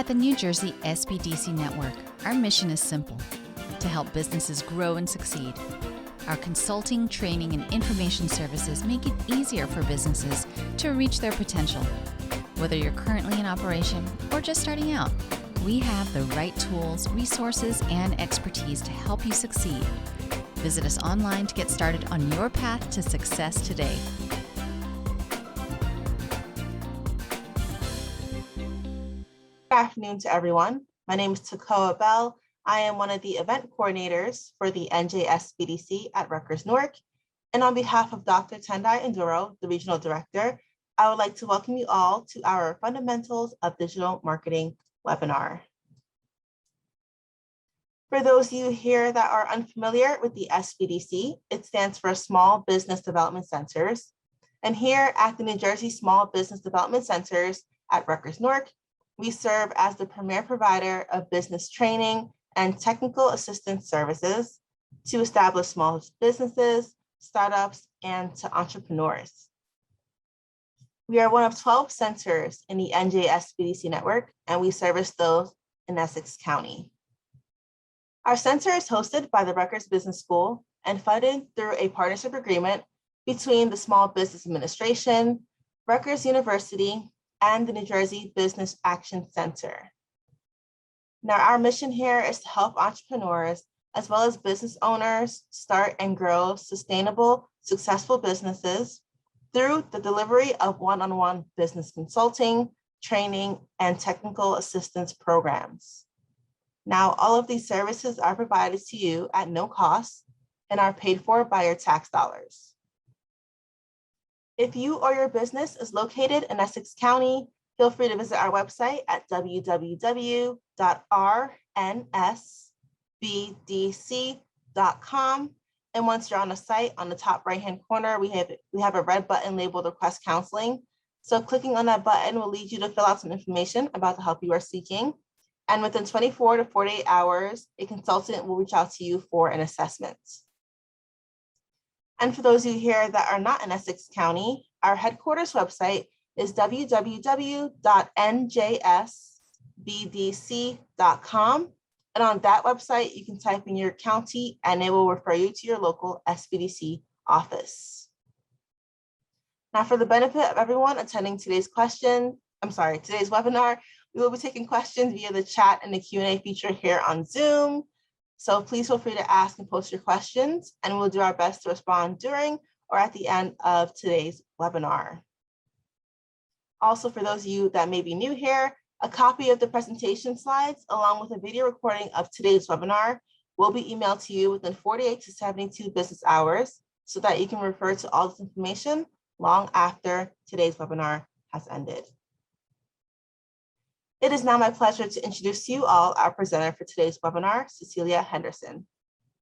At the New Jersey SBDC Network, our mission is simple: to help businesses grow and succeed. Our consulting, training, and information services make it easier for businesses to reach their potential. Whether you're currently in operation or just starting out, we have the right tools, resources, and expertise to help you succeed. Visit us online to get started on your path to success today. Good afternoon to everyone. My name is Takoa Bell. I am one of the event coordinators for the NJSBDC at Rutgers-Newark. And on behalf of Dr. Tendai Enduro, the regional director, I would like to welcome you all to our Fundamentals of Digital Marketing webinar. For those of you here that are unfamiliar with the SBDC, it stands for Small Business Development Centers. And here at the New Jersey Small Business Development Centers at Rutgers-Newark, we serve as the premier provider of business training and technical assistance services to establish small businesses, startups, and to entrepreneurs. We are one of 12 centers in the NJSBDC network, and we service those in Essex County. Our center is hosted by the Rutgers Business School and funded through a partnership agreement between the Small Business Administration, Rutgers University, and the New Jersey Business Action Center. Now, our mission here is to help entrepreneurs as well as business owners start and grow sustainable, successful businesses through the delivery of one-on-one business consulting, training, and technical assistance programs. Now, all of these services are provided to you at no cost and are paid for by your tax dollars. If you or your business is located in Essex County, feel free to visit our website at www.rnsbdc.com. And once you're on the site, on the top right-hand corner, we have a red button labeled Request Counseling. So clicking on that button will lead you to fill out some information about the help you are seeking. And within 24 to 48 hours, a consultant will reach out to you for an assessment. And for those of you here that are not in Essex County, our headquarters website is www.njsbdc.com. And on that website, you can type in your county and it will refer you to your local SBDC office. Now, for the benefit of everyone attending today's webinar, we will be taking questions via the chat and the Q&A feature here on Zoom. So please feel free to ask and post your questions, and we'll do our best to respond during or at the end of today's webinar. Also, for those of you that may be new here, a copy of the presentation slides along with a video recording of today's webinar will be emailed to you within 48 to 72 business hours so that you can refer to all this information long after today's webinar has ended. It is now my pleasure to introduce to you all our presenter for today's webinar, Cecilia Henderson.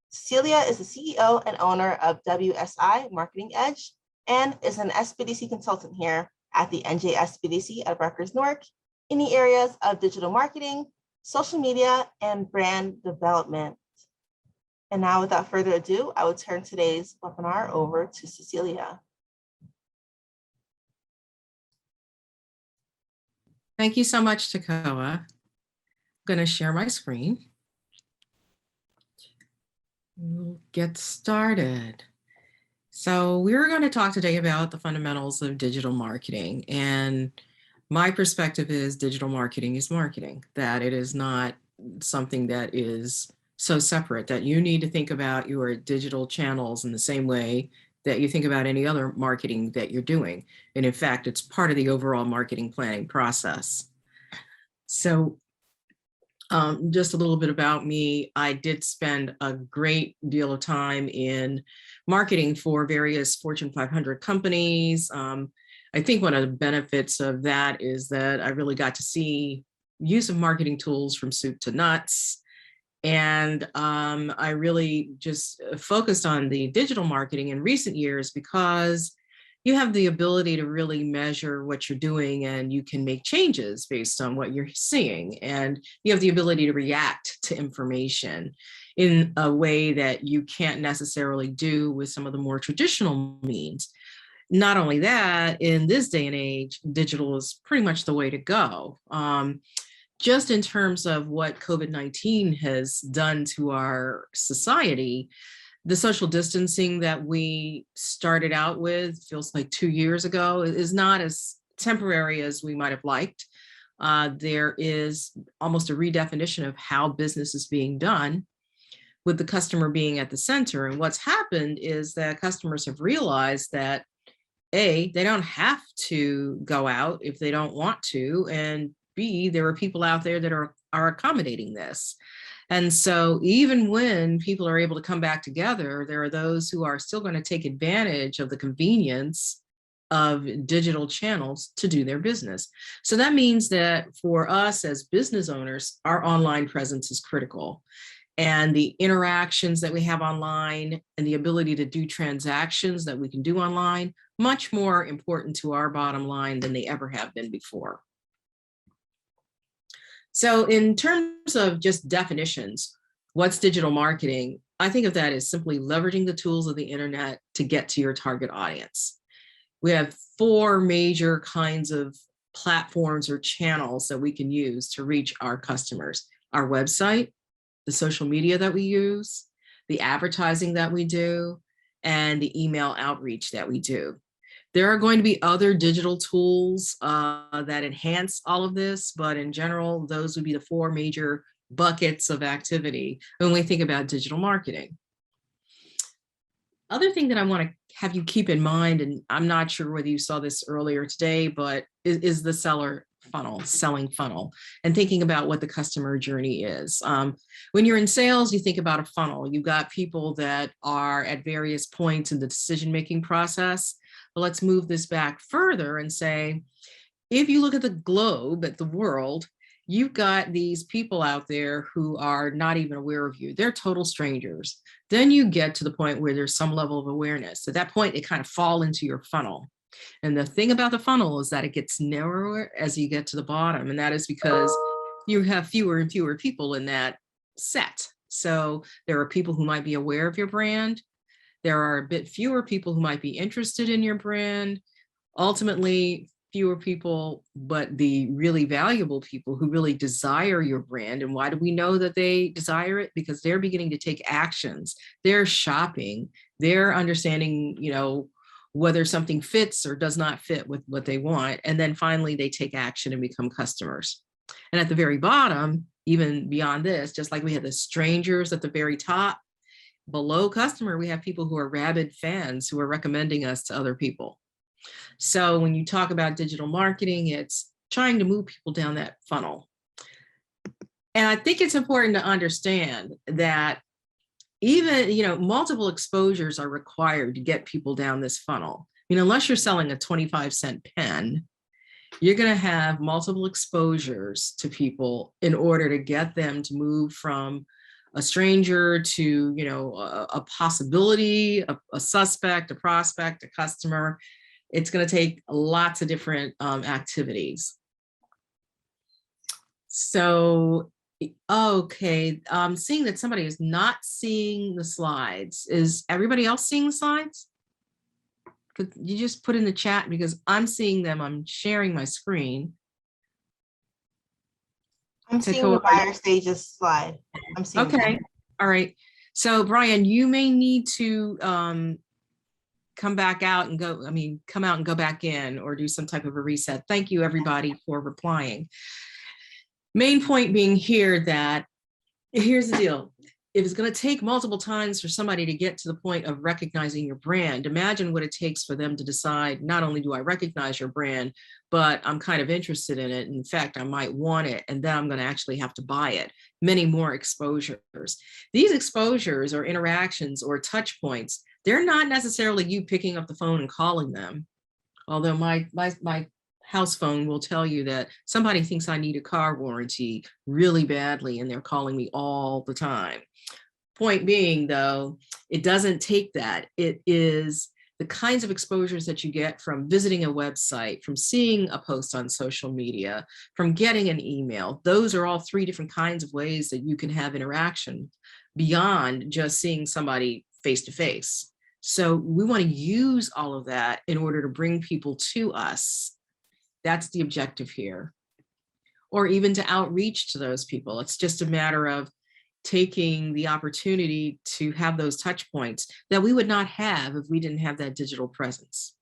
Cecilia is the CEO and owner of WSI Marketing Edge and is an SBDC consultant here at the NJSBDC at Rutgers-Newark in the areas of digital marketing, social media, and brand development. And now, without further ado, I will turn today's webinar over to Cecilia. Thank you so much, Takoa. I'm going to share my screen. We'll get started. So we're going to talk today about the fundamentals of digital marketing. And my perspective is digital marketing is marketing, that it is not something that is so separate, that you need to think about your digital channels in the same way that you think about any other marketing that you're doing. And in fact, it's part of the overall marketing planning process. So just a little bit about me. I did spend a great deal of time in marketing for various Fortune 500 companies. I think one of the benefits of that is that I really got to see use of marketing tools from soup to nuts. And I really just focused on the digital marketing in recent years because you have the ability to really measure what you're doing and you can make changes based on what you're seeing. And you have the ability to react to information in a way that you can't necessarily do with some of the more traditional means. Not only that, in this day and age, digital is pretty much the way to go. just in terms of what COVID-19 has done to our society, the social distancing that we started out with feels like 2 years ago is not as temporary as we might have liked. There is almost a redefinition of how business is being done, with the customer being at the center. And what's happened is that customers have realized that A, they don't have to go out if they don't want to, and B, there are people out there that are accommodating this. And so even when people are able to come back together, there are those who are still going to take advantage of the convenience of digital channels to do their business. So that means that for us as business owners, our online presence is critical. And the interactions that we have online and the ability to do transactions that we can do online, much more important to our bottom line than they ever have been before. So in terms of just definitions, what's digital marketing? I think of that as simply leveraging the tools of the internet to get to your target audience. We have 4 major kinds of platforms or channels that we can use to reach our customers: our website, the social media that we use, the advertising that we do, and the email outreach that we do. There are going to be other digital tools that enhance all of this, but in general, those would be the 4 major buckets of activity when we think about digital marketing. Other thing that I want to have you keep in mind, and I'm not sure whether you saw this earlier today, but is the selling funnel, and thinking about what the customer journey is. When you're in sales, you think about a funnel. You've got people that are at various points in the decision-making process. But let's move this back further and say, if you look at the globe, at the world, you've got these people out there who are not even aware of you. They're total strangers. Then you get to the point where there's some level of awareness. At that point, they kind of fall into your funnel. And the thing about the funnel is that it gets narrower as you get to the bottom. And that is because you have fewer and fewer people in that set. So there are people who might be aware of your brand. There are a bit fewer people who might be interested in your brand. Ultimately, fewer people, but the really valuable people who really desire your brand. And why do we know that they desire it? Because they're beginning to take actions. They're shopping. They're understanding, whether something fits or does not fit with what they want. And then finally, they take action and become customers. And at the very bottom, even beyond this, just like we had the strangers at the very top, below customer, we have people who are rabid fans who are recommending us to other people. So when you talk about digital marketing, it's trying to move people down that funnel. And I think it's important to understand that even, multiple exposures are required to get people down this funnel. Unless you're selling a 25-cent pen, you're going to have multiple exposures to people in order to get them to move from a stranger to, a possibility, a suspect, a prospect, a customer. It's going to take lots of different activities. So, okay, I'm seeing that somebody is not seeing the slides. Is everybody else seeing the slides? Could you just put in the chat, because I'm seeing them. I'm sharing my screen. I'm seeing the buyer stages slide. I'm seeing Okay. them. All right. So Brian, you may need to come back out and go, come out and go back in, or do some type of a reset. Thank you, everybody, for replying. Main point being here that here's the deal. If it's going to take multiple times for somebody to get to the point of recognizing your brand, imagine what it takes for them to decide, not only do I recognize your brand, but I'm kind of interested in it. In fact, I might want it, and then I'm going to actually have to buy it. Many more exposures. These exposures or interactions or touch points, they're not necessarily you picking up the phone and calling them. Although my house phone will tell you that somebody thinks I need a car warranty really badly, and they're calling me all the time. Point being, though, it doesn't take that. It is the kinds of exposures that you get from visiting a website, from seeing a post on social media, from getting an email. Those are all 3 different kinds of ways that you can have interaction beyond just seeing somebody face to face. So we want to use all of that in order to bring people to us. That's the objective here. or even to outreach to those people. It's just a matter of taking the opportunity to have those touch points that we would not have if we didn't have that digital presence.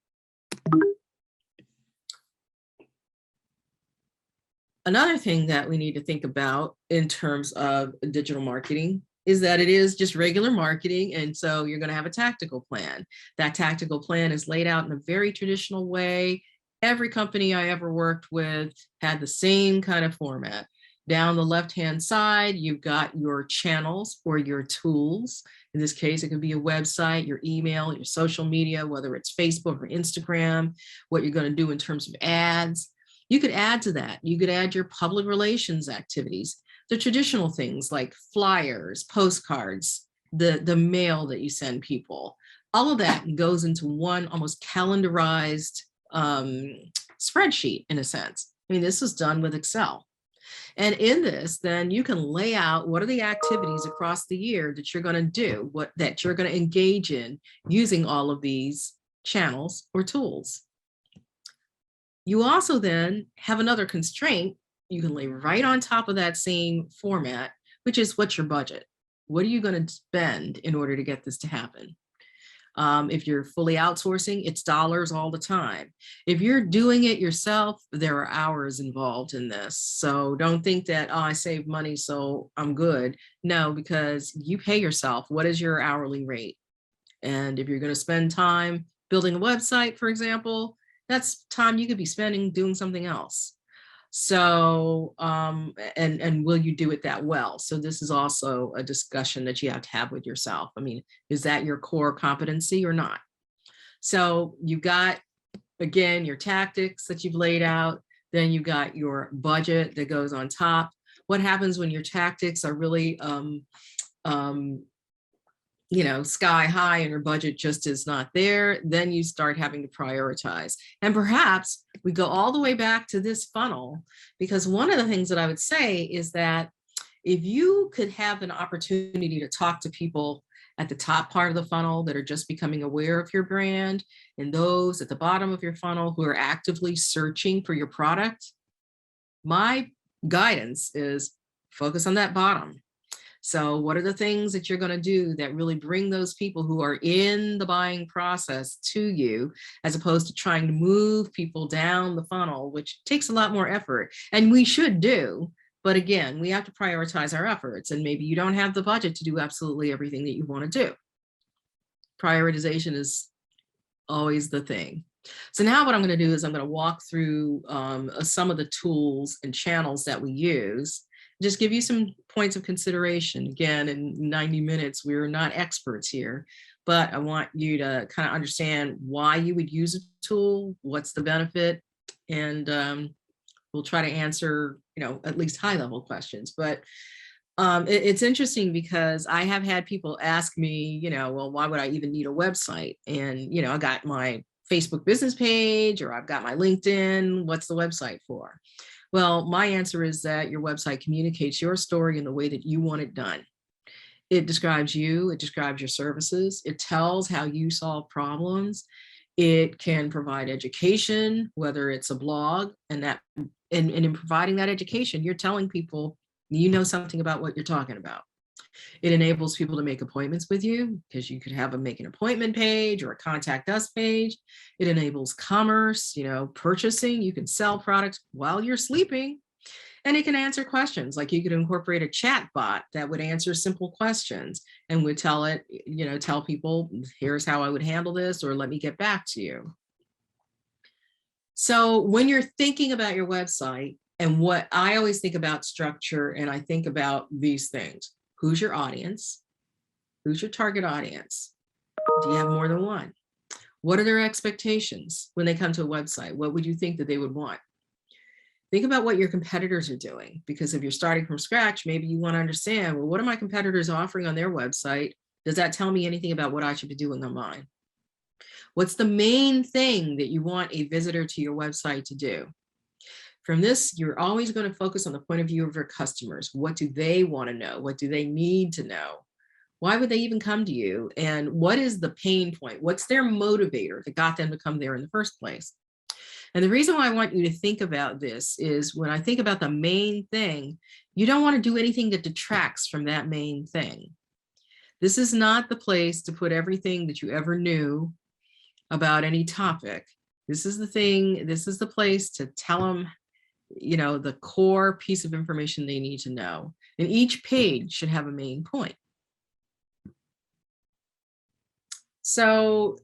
Another thing that we need to think about in terms of digital marketing is that it is just regular marketing. And so you're going to have a tactical plan. That tactical plan is laid out in a very traditional way. Every company I ever worked with had the same kind of format. Down the left-hand side, you've got your channels or your tools. In this case, it could be a website, your email, your social media, whether it's Facebook or Instagram, what you're going to do in terms of ads. You could add to that. You could add your public relations activities, the traditional things like flyers, postcards, the mail that you send people. All of that goes into one almost calendarized spreadsheet in a sense. I mean, this was done with Excel. And in this, then you can lay out what are the activities across the year that you're going to do, that you're going to engage in using all of these channels or tools. You also then have another constraint you can lay right on top of that same format, which is what's your budget? What are you going to spend in order to get this to happen? If you're fully outsourcing, it's dollars all the time. If you're doing it yourself, there are hours involved in this. So don't think that, oh, I saved money, so I'm good. No, because you pay yourself. What is your hourly rate? And if you're going to spend time building a website, for example, that's time you could be spending doing something else. So, and will you do it that well? So this is also a discussion that you have to have with yourself. I mean, is that your core competency or not? So you've got, again, your tactics that you've laid out, then you've got your budget that goes on top. What happens when your tactics are really, sky high and your budget just is not there? Then you start having to prioritize. And perhaps we go all the way back to this funnel, because one of the things that I would say is that if you could have an opportunity to talk to people at the top part of the funnel that are just becoming aware of your brand, and those at the bottom of your funnel who are actively searching for your product, my guidance is focus on that bottom. So what are the things that you're going to do that really bring those people who are in the buying process to you, as opposed to trying to move people down the funnel, which takes a lot more effort, and we should do. But again, we have to prioritize our efforts, and maybe you don't have the budget to do absolutely everything that you want to do. Prioritization is always the thing. So now what I'm going to do is I'm going to walk through some of the tools and channels that we use, just give you some points of consideration. Again, in 90 minutes, we're not experts here, but I want you to kind of understand why you would use a tool, what's the benefit, and we'll try to answer, at least high-level questions. But it's interesting because I have had people ask me, well, why would I even need a website? And, I got my Facebook business page, or I've got my LinkedIn. What's the website for? Well, my answer is that your website communicates your story in the way that you want it done. It describes you, it describes your services, it tells how you solve problems. It can provide education, whether it's a blog, and in providing that education, you're telling people you know something about what you're talking about. It enables people to make appointments with you, because you could have a make an appointment page or a contact us page. It enables commerce, purchasing. You can sell products while you're sleeping. And it can answer questions, like you could incorporate a chat bot that would answer simple questions and would tell people, here's how I would handle this, or let me get back to you. So when you're thinking about your website, and what I always think about structure, and I think about these things. Who's your audience? Who's your target audience? Do you have more than one? What are their expectations when they come to a website? What would you think that they would want? Think about what your competitors are doing, because if you're starting from scratch, maybe you want to understand, well, what are my competitors offering on their website? Does that tell me anything about what I should be doing on mine? What's the main thing that you want a visitor to your website to do? From this, you're always going to focus on the point of view of your customers. What do they want to know? What do they need to know? Why would they even come to you? And what is the pain point? What's their motivator that got them to come there in the first place? And the reason why I want you to think about this is when I think about the main thing, you don't want to do anything that detracts from that main thing. This is not the place to put everything that you ever knew about any topic. This is the place to tell them, the core piece of information they need to know. And each page should have a main point. So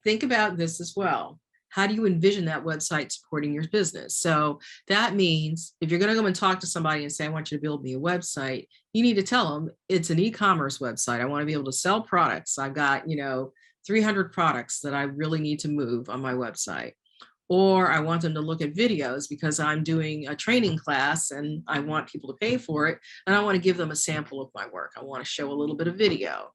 think about this as well. How do you envision that website supporting your business? So that means if you're going to go and talk to somebody and say, I want you to build me a website, you need to tell them it's an e-commerce website. I want to be able to sell products. I've got, 300 products that I really need to move on my website. Or I want them to look at videos because I'm doing a training class and I want people to pay for it. And I want to give them a sample of my work. I want to show a little bit of video.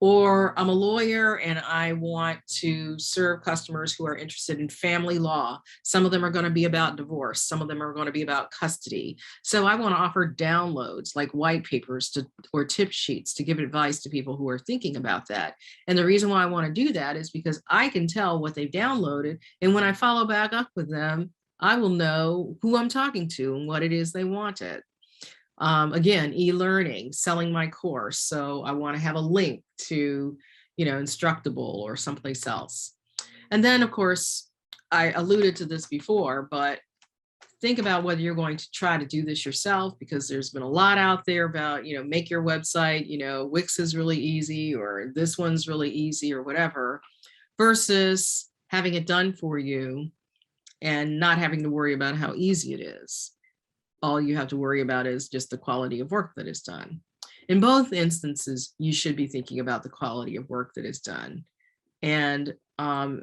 Or I'm a lawyer and I want to serve customers who are interested in family law. Some of them are going to be about divorce. Some of them are going to be about custody. So I want to offer downloads like white papers or tip sheets to give advice to people who are thinking about that. And the reason why I want to do that is because I can tell what they've downloaded. And when I follow back up with them, I will know who I'm talking to and what it is they wanted. Again, e-learning, selling my course. So I want to have a link to, Instructable or someplace else. And then, of course, I alluded to this before, but think about whether you're going to try to do this yourself, because there's been a lot out there about, make your website, Wix is really easy, or this one's really easy, or whatever, versus having it done for you and not having to worry about how easy it is. All you have to worry about is just the quality of work that is done. In both instances, you should be thinking about the quality of work that is done. And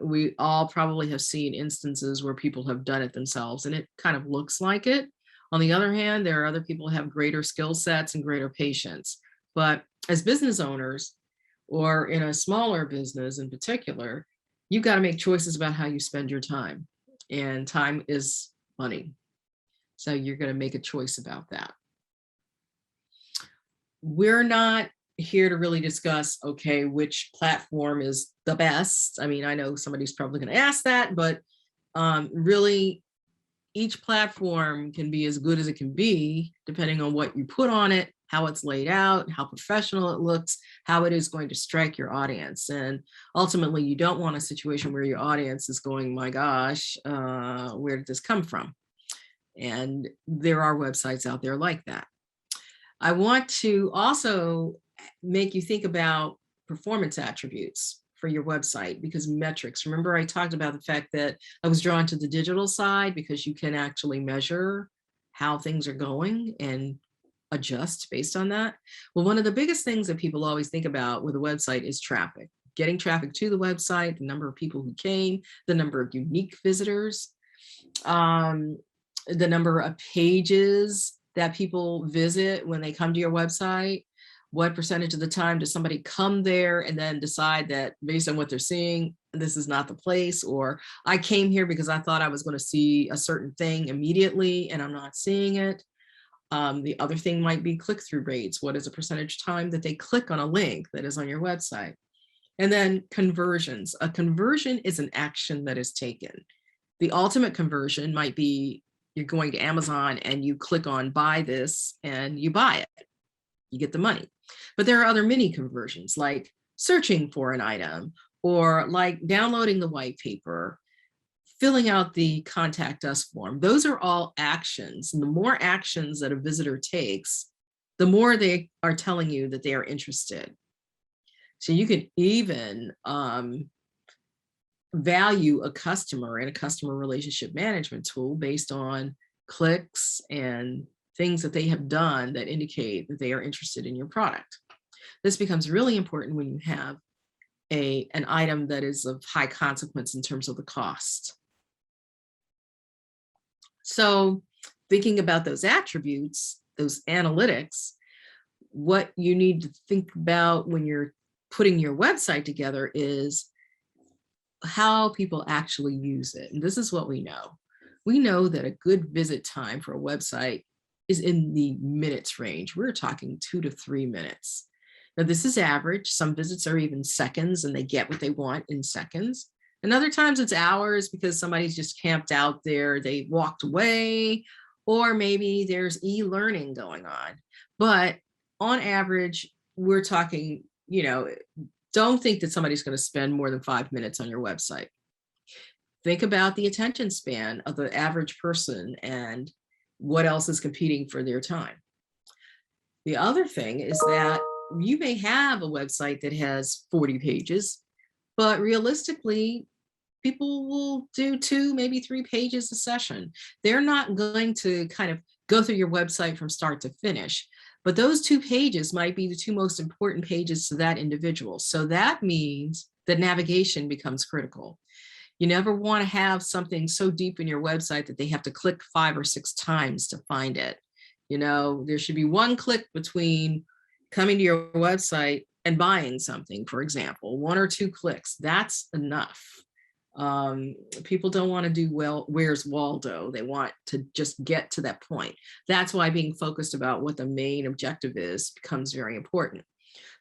we all probably have seen instances where people have done it themselves and it kind of looks like it. On the other hand, there are other people who have greater skill sets and greater patience. But as business owners, or in a smaller business in particular, you've got to make choices about how you spend your time. And time is money. So you're going to make a choice about that. We're not here to really discuss, okay, which platform is the best. I mean, I know somebody's probably going to ask that, but really each platform can be as good as it can be, depending on what you put on it, how it's laid out, how professional it looks, how it is going to strike your audience. And ultimately, you don't want a situation where your audience is going, my gosh, where did this come from? And there are websites out there like that. I want to also make you think about performance attributes for your website, because metrics, remember I talked about the fact that I was drawn to the digital side because you can actually measure how things are going and adjust based on that. Well, one of the biggest things that people always think about with a website is traffic, getting traffic to the website, the number of people who came, the number of unique visitors, the number of pages that people visit when they come to your website. What percentage of the time does somebody come there and then decide that based on what they're seeing, this is not the place, or I came here because I thought I was going to see a certain thing immediately and I'm not seeing it. The other thing might be click-through rates. What is the percentage time that they click on a link that is on your website? And then conversions. A conversion is an action that is taken. The ultimate conversion might be you're going to Amazon and you click on buy this and you buy it. You get the money. But there are other mini conversions like searching for an item, or like downloading the white paper, filling out the contact us form. Those are all actions. And the more actions that a visitor takes, the more they are telling you that they are interested. So you can even value a customer in a customer relationship management tool based on clicks and things that they have done that indicate that they are interested in your product. This becomes really important when you have an item that is of high consequence in terms of the cost. So thinking about those attributes, those analytics, what you need to think about when you're putting your website together is how people actually use it. And this is what we know. We know that a good visit time for a website is in the minutes range. We're talking 2 to 3 minutes. Now, this is average. Some visits are even seconds and they get what they want in seconds. And other times it's hours because somebody's just camped out there, they walked away, or maybe there's e-learning going on. But on average, we're talking, don't think that somebody's going to spend more than 5 minutes on your website. Think about the attention span of the average person and what else is competing for their time. The other thing is that you may have a website that has 40 pages, but realistically, people will do 2, maybe 3 pages a session. They're not going to kind of go through your website from start to finish, but those 2 pages might be the 2 most important pages to that individual. So that means that navigation becomes critical. You never want to have something so deep in your website that they have to click 5 or 6 times to find it. There should be 1 click between coming to your website and buying something, for example, 1 or 2 clicks. That's enough. People don't want to do, well, where's Waldo? They want to just get to that point. That's why being focused about what the main objective is becomes very important.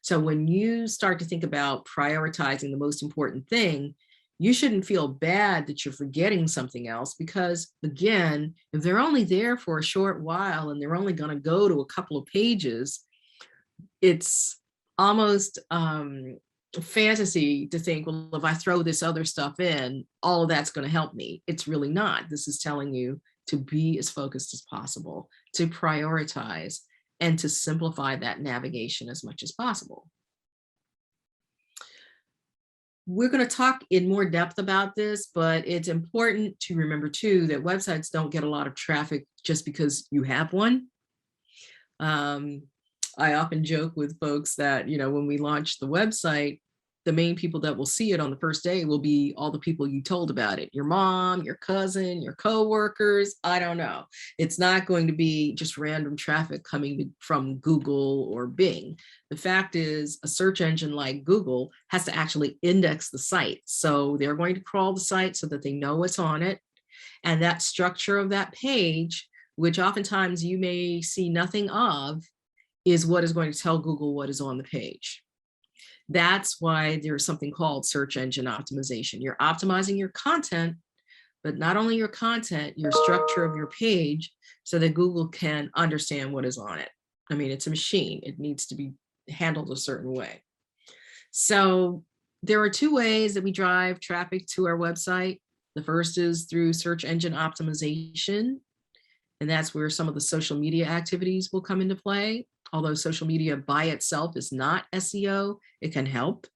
So when you start to think about prioritizing the most important thing, you shouldn't feel bad that you're forgetting something else, because again, if they're only there for a short while and they're only going to go to a couple of pages, it's almost fantasy to think, well, if I throw this other stuff in, all of that's going to help me. It's really not. This is telling you to be as focused as possible, to prioritize, and to simplify that navigation as much as possible. We're going to talk in more depth about this, but it's important to remember too that websites don't get a lot of traffic just because you have one. I often joke with folks that, when we launch the website, the main people that will see it on the first day will be all the people you told about it. Your mom, your cousin, your coworkers, I don't know. It's not going to be just random traffic coming from Google or Bing. The fact is, a search engine like Google has to actually index the site. So they're going to crawl the site so that they know what's on it. And that structure of that page, which oftentimes you may see nothing of, is what is going to tell Google what is on the page. That's why there's something called search engine optimization. You're optimizing your content, but not only your content, your structure of your page, so that Google can understand what is on it. I mean, it's a machine. It needs to be handled a certain way. So there are 2 ways that we drive traffic to our website. The first is through search engine optimization, and that's where some of the social media activities will come into play. Although social media by itself is not SEO, it can help.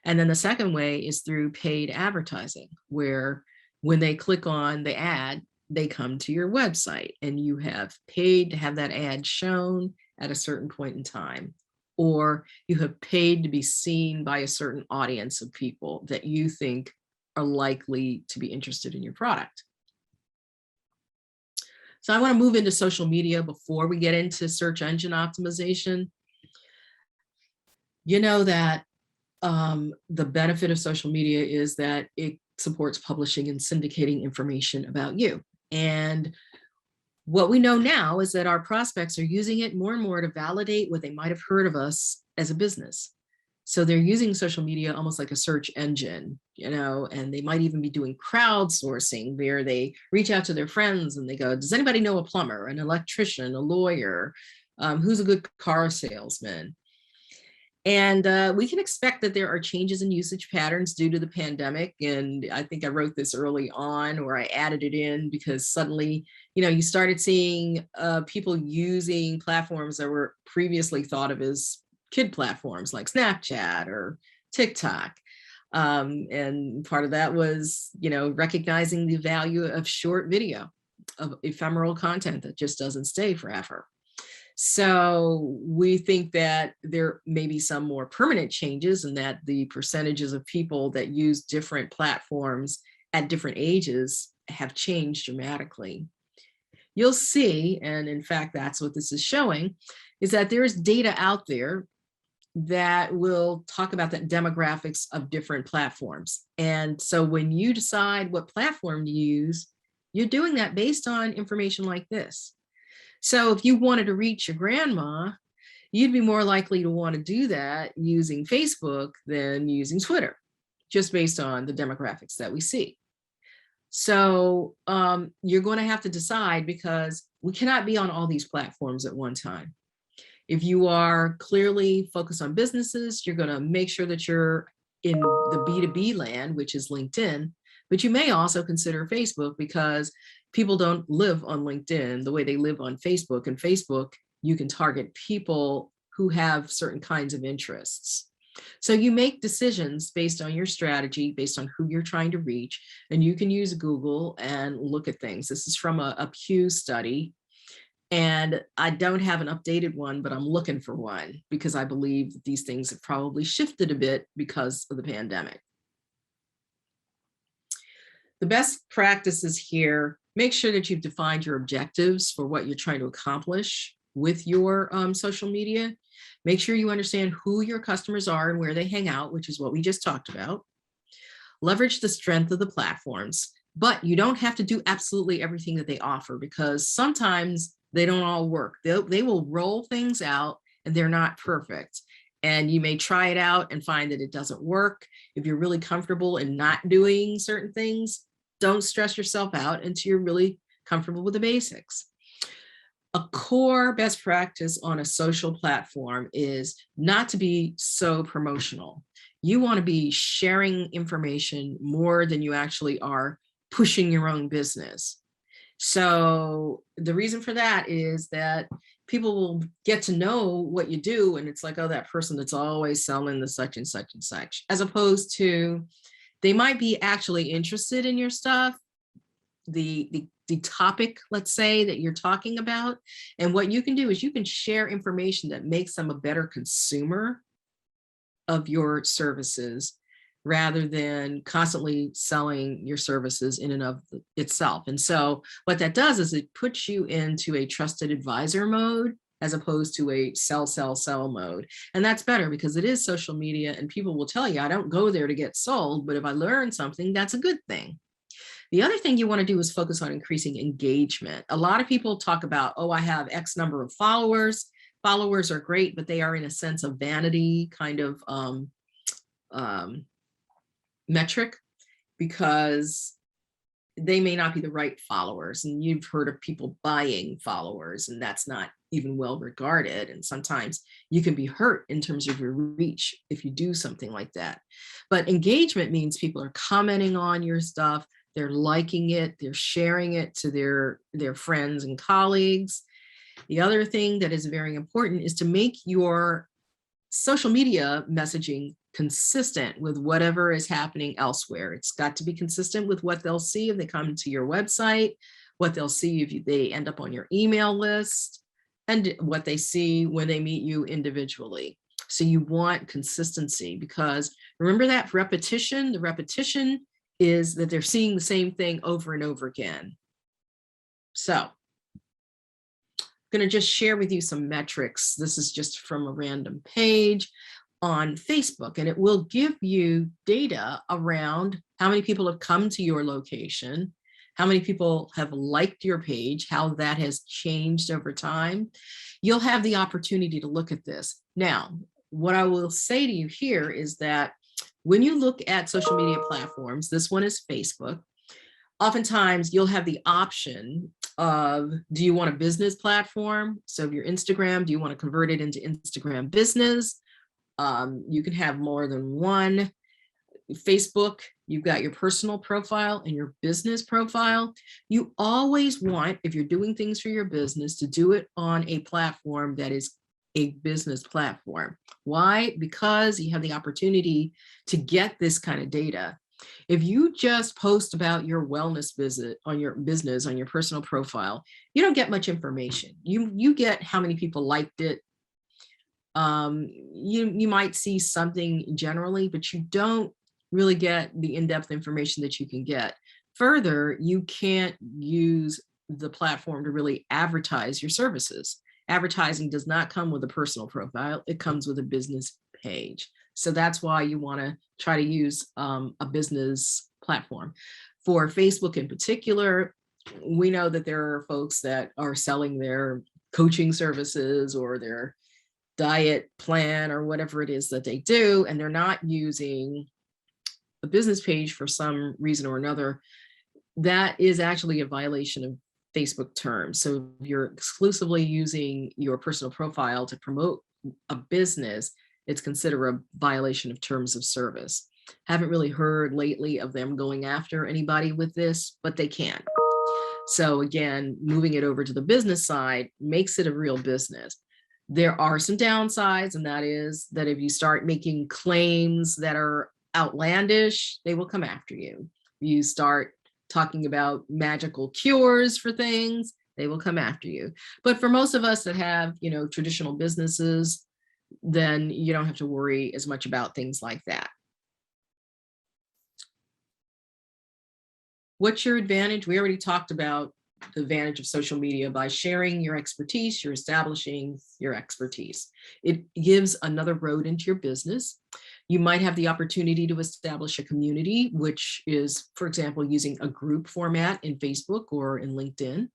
And then the second way is through paid advertising, where when they click on the ad, they come to your website and you have paid to have that ad shown at a certain point in time, or you have paid to be seen by a certain audience of people that you think are likely to be interested in your product. So I want to move into social media before we get into search engine optimization. You know that the benefit of social media is that it supports publishing and syndicating information about you. And what we know now is that our prospects are using it more and more to validate what they might have heard of us as a business. So they're using social media almost like a search engine, and they might even be doing crowdsourcing where they reach out to their friends and they go, does anybody know a plumber, an electrician, a lawyer, who's a good car salesman? And we can expect that there are changes in usage patterns due to the pandemic. And I think I wrote this early on, or I added it in because suddenly, you started seeing people using platforms that were previously thought of as kid platforms like Snapchat or TikTok. And part of that was, recognizing the value of short video, of ephemeral content that just doesn't stay forever. So we think that there may be some more permanent changes, and that the percentages of people that use different platforms at different ages have changed dramatically. You'll see, and in fact, that's what this is showing, is that there's data out there that will talk about the demographics of different platforms. And so when you decide what platform to use, you're doing that based on information like this. So if you wanted to reach your grandma, you'd be more likely to want to do that using Facebook than using Twitter, just based on the demographics that we see. So you're going to have to decide, because we cannot be on all these platforms at one time. If you are clearly focused on businesses, you're going to make sure that you're in the B2B land, which is LinkedIn, but you may also consider Facebook, because people don't live on LinkedIn the way they live on Facebook. And Facebook, you can target people who have certain kinds of interests. So you make decisions based on your strategy, based on who you're trying to reach, and you can use Google and look at things. This is from a Pew study, and I don't have an updated one, but I'm looking for one, because I believe that these things have probably shifted a bit because of the pandemic. The best practices here: make sure that you've defined your objectives for what you're trying to accomplish with your social media. Make sure you understand who your customers are and where they hang out, which is what we just talked about. Leverage the strength of the platforms, but you don't have to do absolutely everything that they offer, because sometimes they don't all work. They will roll things out and they're not perfect. And you may try it out and find that it doesn't work. If you're really comfortable in not doing certain things, don't stress yourself out until you're really comfortable with the basics. A core best practice on a social platform is not to be so promotional. You want to be sharing information more than you actually are pushing your own business. So the reason for that is that people will get to know what you do, and it's like, oh, that person that's always selling the such and such and such, as opposed to they might be actually interested in your stuff, the topic, let's say, that you're talking about. And what you can do is you can share information that makes them a better consumer of your services, rather than constantly selling your services in and of itself. And so what that does is it puts you into a trusted advisor mode, as opposed to a sell, sell, sell mode. And that's better, because it is social media, and people will tell you, I don't go there to get sold, but if I learn something, that's a good thing. The other thing you want to do is focus on increasing engagement. A lot of people talk about, oh, I have X number of followers. Followers are great, but they are, in a sense, of vanity kind of metric, because they may not be the right followers. And you've heard of people buying followers, and that's not even well regarded. And sometimes you can be hurt in terms of your reach if you do something like that. But engagement means people are commenting on your stuff, they're liking it, they're sharing it to their friends and colleagues. The other thing that is very important is to make your social media messaging consistent with whatever is happening elsewhere. It's got to be consistent with what they'll see if they come to your website, what they'll see if they end up on your email list, and what they see when they meet you individually. So you want consistency, because remember that repetition, the repetition is that they're seeing the same thing over and over again. So I'm going to just share with you some metrics. This is just from a random page on Facebook, and it will give you data around how many people have come to your location, how many people have liked your page, how that has changed over time. You'll have the opportunity to look at this. Now, what I will say to you here is that when you look at social media platforms, this one is Facebook, oftentimes you'll have the option of, do you want a business platform? So if you're Instagram, do you want to convert it into Instagram business? You can have more than one. Facebook, you've got your personal profile and your business profile. You always want, if you're doing things for your business, to do it on a platform that is a business platform. Why? Because you have the opportunity to get this kind of data. If you just post about your wellness visit on your business, on your personal profile, you don't get much information. You get how many people liked it. You might see something generally, but you don't really get the in-depth information that you can get. Further, you can't use the platform to really advertise your services. Advertising does not come with a personal profile, it comes with a business page. So that's why you want to try to use a business platform. For Facebook in particular, we know that there are folks that are selling their coaching services or their diet plan or whatever it is that they do, and they're not using a business page for some reason or another, that is actually a violation of Facebook terms. So if you're exclusively using your personal profile to promote a business, it's considered a violation of terms of service. Haven't really heard lately of them going after anybody with this, but they can. So again, moving it over to the business side makes it a real business. There are some downsides, and that is that if you start making claims that are outlandish, they will come after you. You start talking about magical cures for things, they will come after you. But for most of us that have, traditional businesses, then you don't have to worry as much about things like that. What's your advantage? We already talked about the advantage of social media. By sharing your expertise, you're establishing your expertise. It gives another road into your business. You might have the opportunity to establish a community, which is, for example, using a group format in Facebook or in LinkedIn.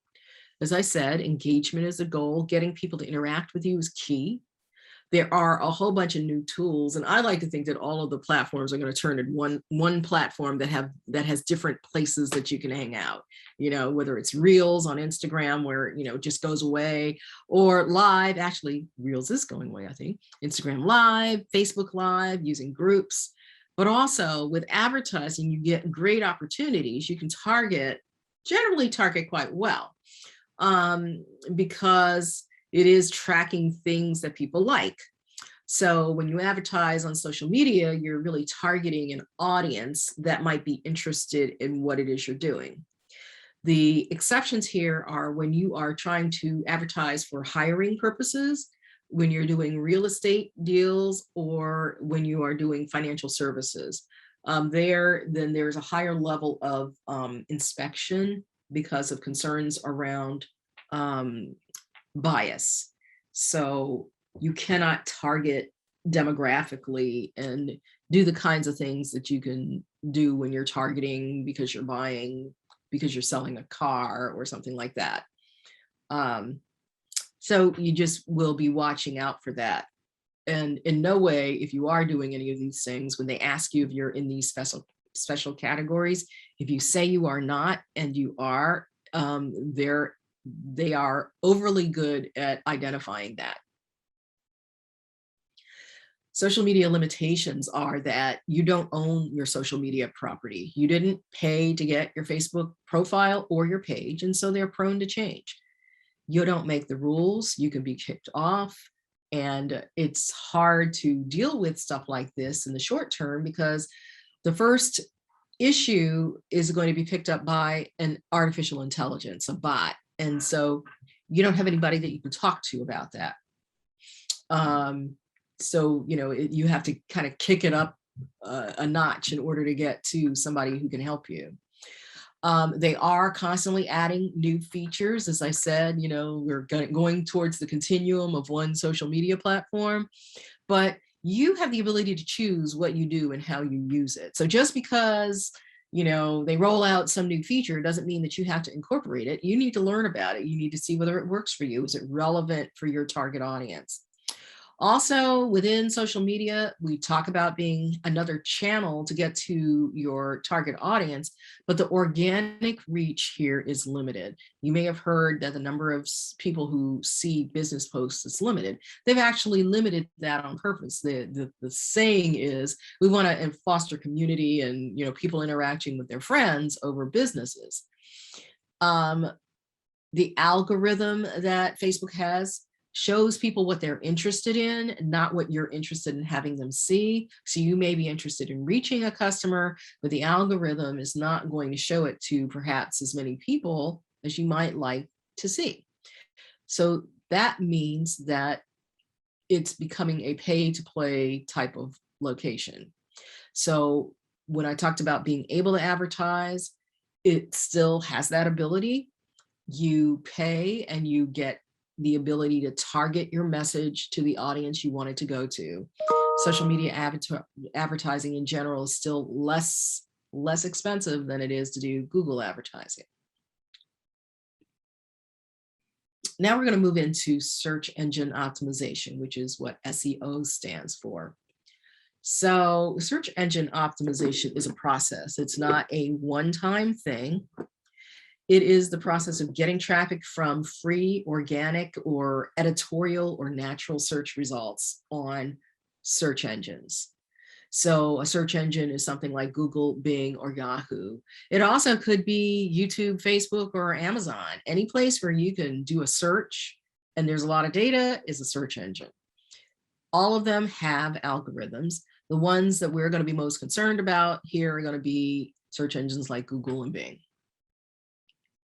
As I said, engagement is a goal. Getting people to interact with you is key. There are a whole bunch of new tools, and I like to think that all of the platforms are going to turn into one platform that has different places that you can hang out. Whether it's Reels on Instagram, where it just goes away, or Live. Actually, Reels is going away, I think. Instagram Live, Facebook Live, using groups, but also with advertising, you get great opportunities. You can generally target quite well, because it is tracking things that people like. So when you advertise on social media, you're really targeting an audience that might be interested in what it is you're doing. The exceptions here are when you are trying to advertise for hiring purposes, when you're doing real estate deals, or when you are doing financial services. Then there's a higher level of inspection because of concerns around bias. So you cannot target demographically and do the kinds of things that you can do when you're targeting because you're selling a car or something like that. So you just will be watching out for that. And in no way, if you are doing any of these things, when they ask you if you're in these special categories, if you say you are not and you are, they are overly good at identifying that. Social media limitations are that you don't own your social media property. You didn't pay to get your Facebook profile or your page, and so they're prone to change. You don't make the rules, you can be kicked off, and it's hard to deal with stuff like this in the short term because the first issue is going to be picked up by an artificial intelligence, a bot. And so you don't have anybody that you can talk to about that. So, you have to kind of kick it up a notch in order to get to somebody who can help you. They are constantly adding new features. As I said, we're going towards the continuum of one social media platform, but you have the ability to choose what you do and how you use it. So just because they roll out some new feature doesn't mean that you have to incorporate it. You need to learn about it. You need to see whether it works for you. Is it relevant for your target audience? Also, within social media, we talk about being another channel to get to your target audience, but the organic reach here is limited. You may have heard that the number of people who see business posts is limited. They've actually limited that on purpose. The saying is, we want to foster community and people interacting with their friends over businesses. The algorithm that Facebook has shows people what they're interested in, not what you're interested in having them see. So you may be interested in reaching a customer, but the algorithm is not going to show it to perhaps as many people as you might like to see. So that means that it's becoming a pay-to-play type of location. So when I talked about being able to advertise, it still has that ability. You pay and you get the ability to target your message to the audience you want it to go to. Social media advertising in general is still less expensive than it is to do Google advertising. Now we're going to move into search engine optimization, which is what SEO stands for. So search engine optimization is a process. It's not a one-time thing. It is the process of getting traffic from free, organic, or editorial or natural search results on search engines. So a search engine is something like Google, Bing, or Yahoo. It also could be YouTube, Facebook, or Amazon. Any place where you can do a search and there's a lot of data is a search engine. All of them have algorithms. The ones that we're going to be most concerned about here are going to be search engines like Google and Bing.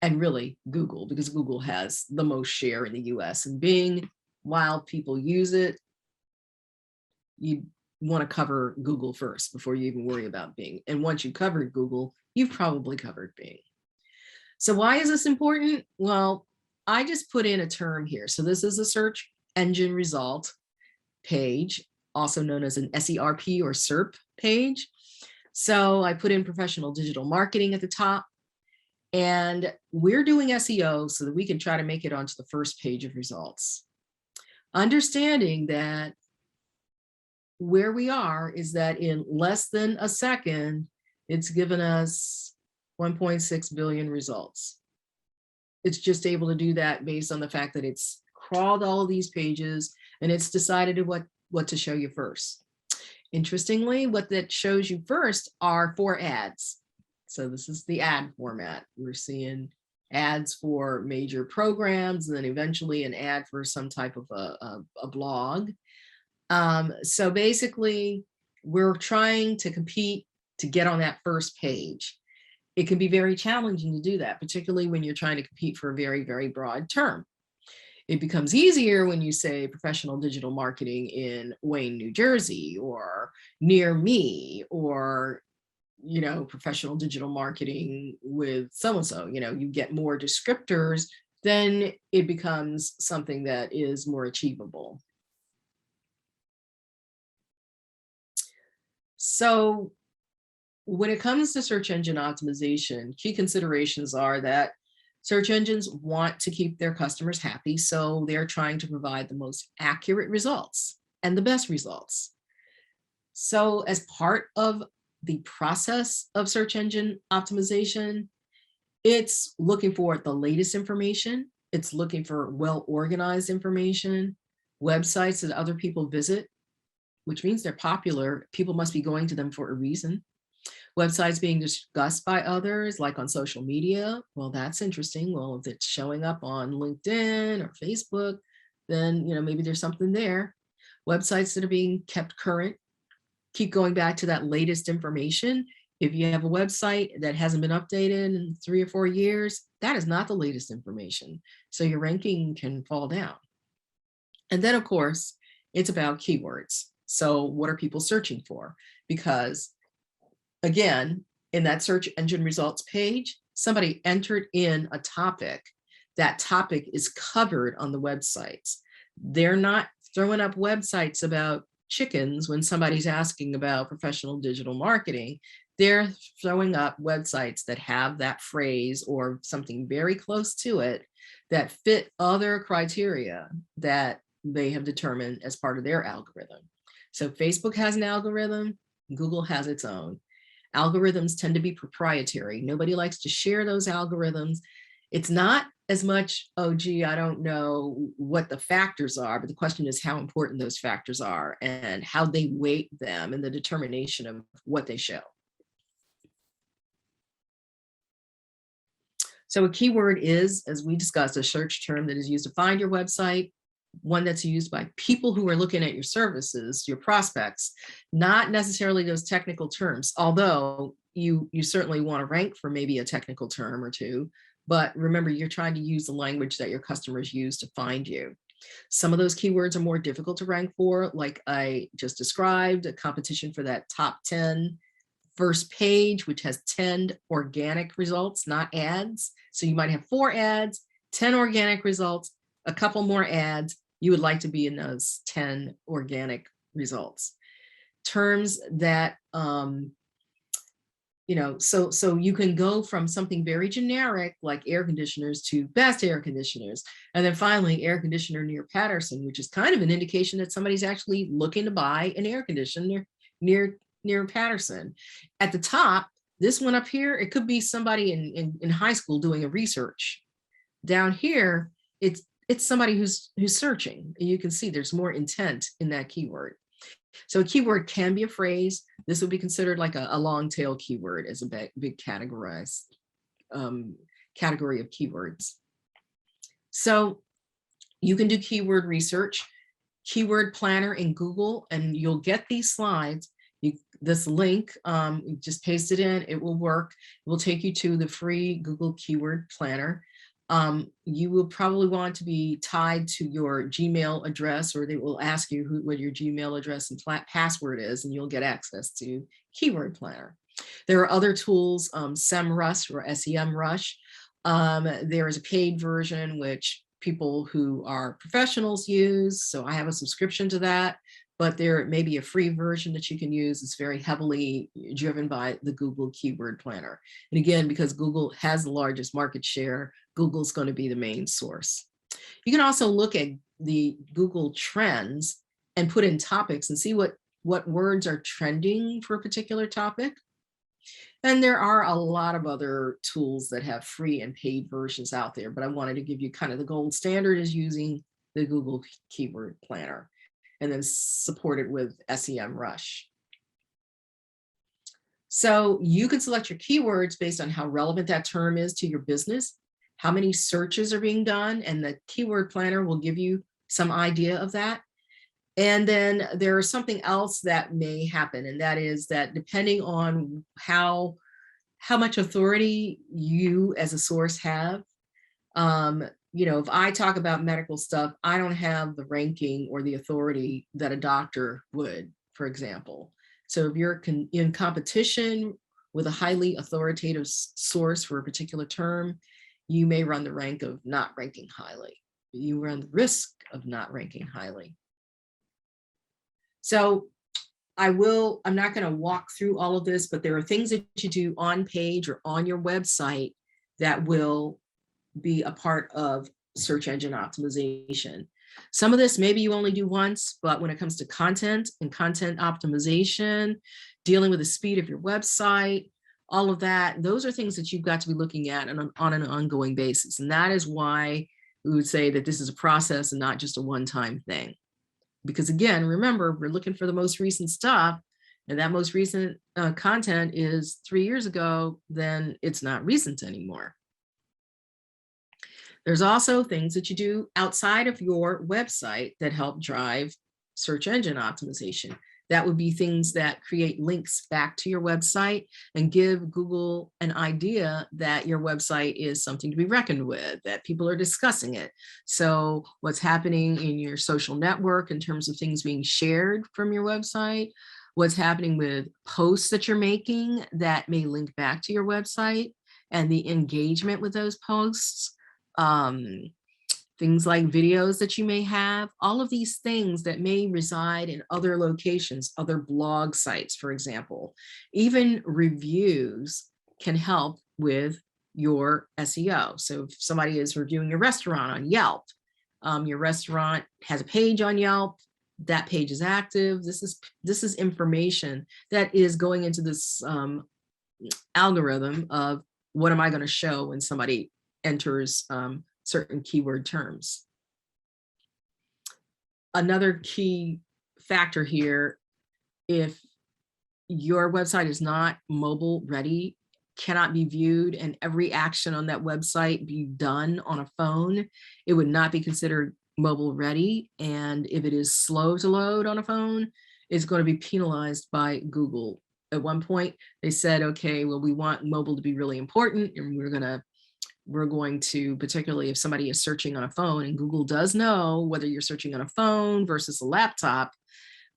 And really Google, because Google has the most share in the US. And Bing, while people use it, you want to cover Google first before you even worry about Bing. And once you covered Google, you've probably covered Bing. So why is this important? Well, I just put in a term here. So this is a search engine result page, also known as an SERP or SERP page. So I put in professional digital marketing at the top. And we're doing SEO so that we can try to make it onto the first page of results. Understanding that where we are is that in less than a second, it's given us 1.6 billion results. It's just able to do that based on the fact that it's crawled all of these pages and it's decided what to show you first. Interestingly, what that shows you first are 4 ads. So this is the ad format. We're seeing ads for major programs and then eventually an ad for some type of a blog. So basically, we're trying to compete to get on that first page. It can be very challenging to do that, particularly when you're trying to compete for a very, very broad term. It becomes easier when you say professional digital marketing in Wayne, New Jersey, or near me, or professional digital marketing with so-and-so, you get more descriptors, then it becomes something that is more achievable. So when it comes to search engine optimization, key considerations are that search engines want to keep their customers happy, so they're trying to provide the most accurate results and the best results. So as part of the process of search engine optimization, it's looking for the latest information. It's looking for well-organized information, websites that other people visit, which means they're popular. People must be going to them for a reason. Websites being discussed by others, like on social media. Well, that's interesting. Well, if it's showing up on LinkedIn or Facebook, then maybe there's something there. Websites that are being kept current. Keep going back to that latest information. If you have a website that hasn't been updated in 3 or 4 years, that is not the latest information. So your ranking can fall down. And then, of course, it's about keywords. So what are people searching for? Because, again, in that search engine results page, somebody entered in a topic. That topic is covered on the websites. They're not throwing up websites about chickens when somebody's asking about professional digital marketing. They're throwing up websites that have that phrase or something very close to it that fit other criteria that they have determined as part of their algorithm. So Facebook has an algorithm, Google has its own. Algorithms tend to be proprietary. Nobody likes to share those algorithms. It's not as much, oh, gee, I don't know what the factors are, but the question is how important those factors are and how they weight them in the determination of what they show. So a keyword is, as we discussed, a search term that is used to find your website, one that's used by people who are looking at your services, your prospects, not necessarily those technical terms, although you certainly want to rank for maybe a technical term or two. But remember, you're trying to use the language that your customers use to find you. Some of those keywords are more difficult to rank for, like I just described, a competition for that top 10 first page, which has 10 organic results, not ads. So you might have 4 ads, 10 organic results, a couple more ads. You would like to be in those 10 organic results. Terms that, so you can go from something very generic like air conditioners to best air conditioners. And then finally, air conditioner near Patterson, which is kind of an indication that somebody's actually looking to buy an air conditioner near Patterson. At the top, this one up here, it could be somebody in high school doing a research. Down here, it's somebody who's searching. You can see there's more intent in that keyword. So a keyword can be a phrase. This would be considered like a long tail keyword as a big categorized category of keywords. So you can do keyword research, keyword planner in Google, and you'll get these slides. This link, you just paste it in, it will work. It will take you to the free Google Keyword Planner. You will probably want to be tied to your Gmail address, or they will ask you what your Gmail address and password is, and you'll get access to Keyword Planner. There are other tools, SEMrush or SEMrush. There is a paid version which people who are professionals use, so I have a subscription to that. But there may be a free version that you can use. It's very heavily driven by the Google Keyword Planner. And again, because Google has the largest market share, Google's going to be the main source. You can also look at the Google Trends and put in topics and see what words are trending for a particular topic. And there are a lot of other tools that have free and paid versions out there, but I wanted to give you kind of the gold standard is using the Google Keyword Planner, and then supported with SEMrush. So you can select your keywords based on how relevant that term is to your business, how many searches are being done, and the Keyword Planner will give you some idea of that. And then there is something else that may happen, and that is that depending on how much authority you as a source have, if I talk about medical stuff, I don't have the ranking or the authority that a doctor would, for example. So if you're in competition with a highly authoritative source for a particular term, you may run the rank of not ranking highly. You run the risk of not ranking highly. So I'm not going to walk through all of this, but there are things that you do on page or on your website that will be a part of search engine optimization. Some of this maybe you only do once, but when it comes to content and content optimization, dealing with the speed of your website, all of that, those are things that you've got to be looking at on an ongoing basis. And that is why we would say that this is a process and not just a one-time thing. Because again, remember, we're looking for the most recent stuff, and that most recent content is 3 years ago, then it's not recent anymore. There's also things that you do outside of your website that help drive search engine optimization. That would be things that create links back to your website and give Google an idea that your website is something to be reckoned with, that people are discussing it. So what's happening in your social network in terms of things being shared from your website, what's happening with posts that you're making that may link back to your website, and the engagement with those posts. Things like videos that you may have, all of these things that may reside in other locations, other blog sites, for example. Even reviews can help with your SEO. So if somebody is reviewing your restaurant on Yelp, your restaurant has a page on Yelp, that page is active. This is information that is going into this algorithm of what am I going to show when somebody enters certain keyword terms. Another key factor here, if your website is not mobile ready, cannot be viewed, and every action on that website be done on a phone, it would not be considered mobile ready. And if it is slow to load on a phone, it's going to be penalized by Google. At one point, they said, okay, well, we want mobile to be really important, and we're going to, particularly if somebody is searching on a phone, and Google does know whether you're searching on a phone versus a laptop,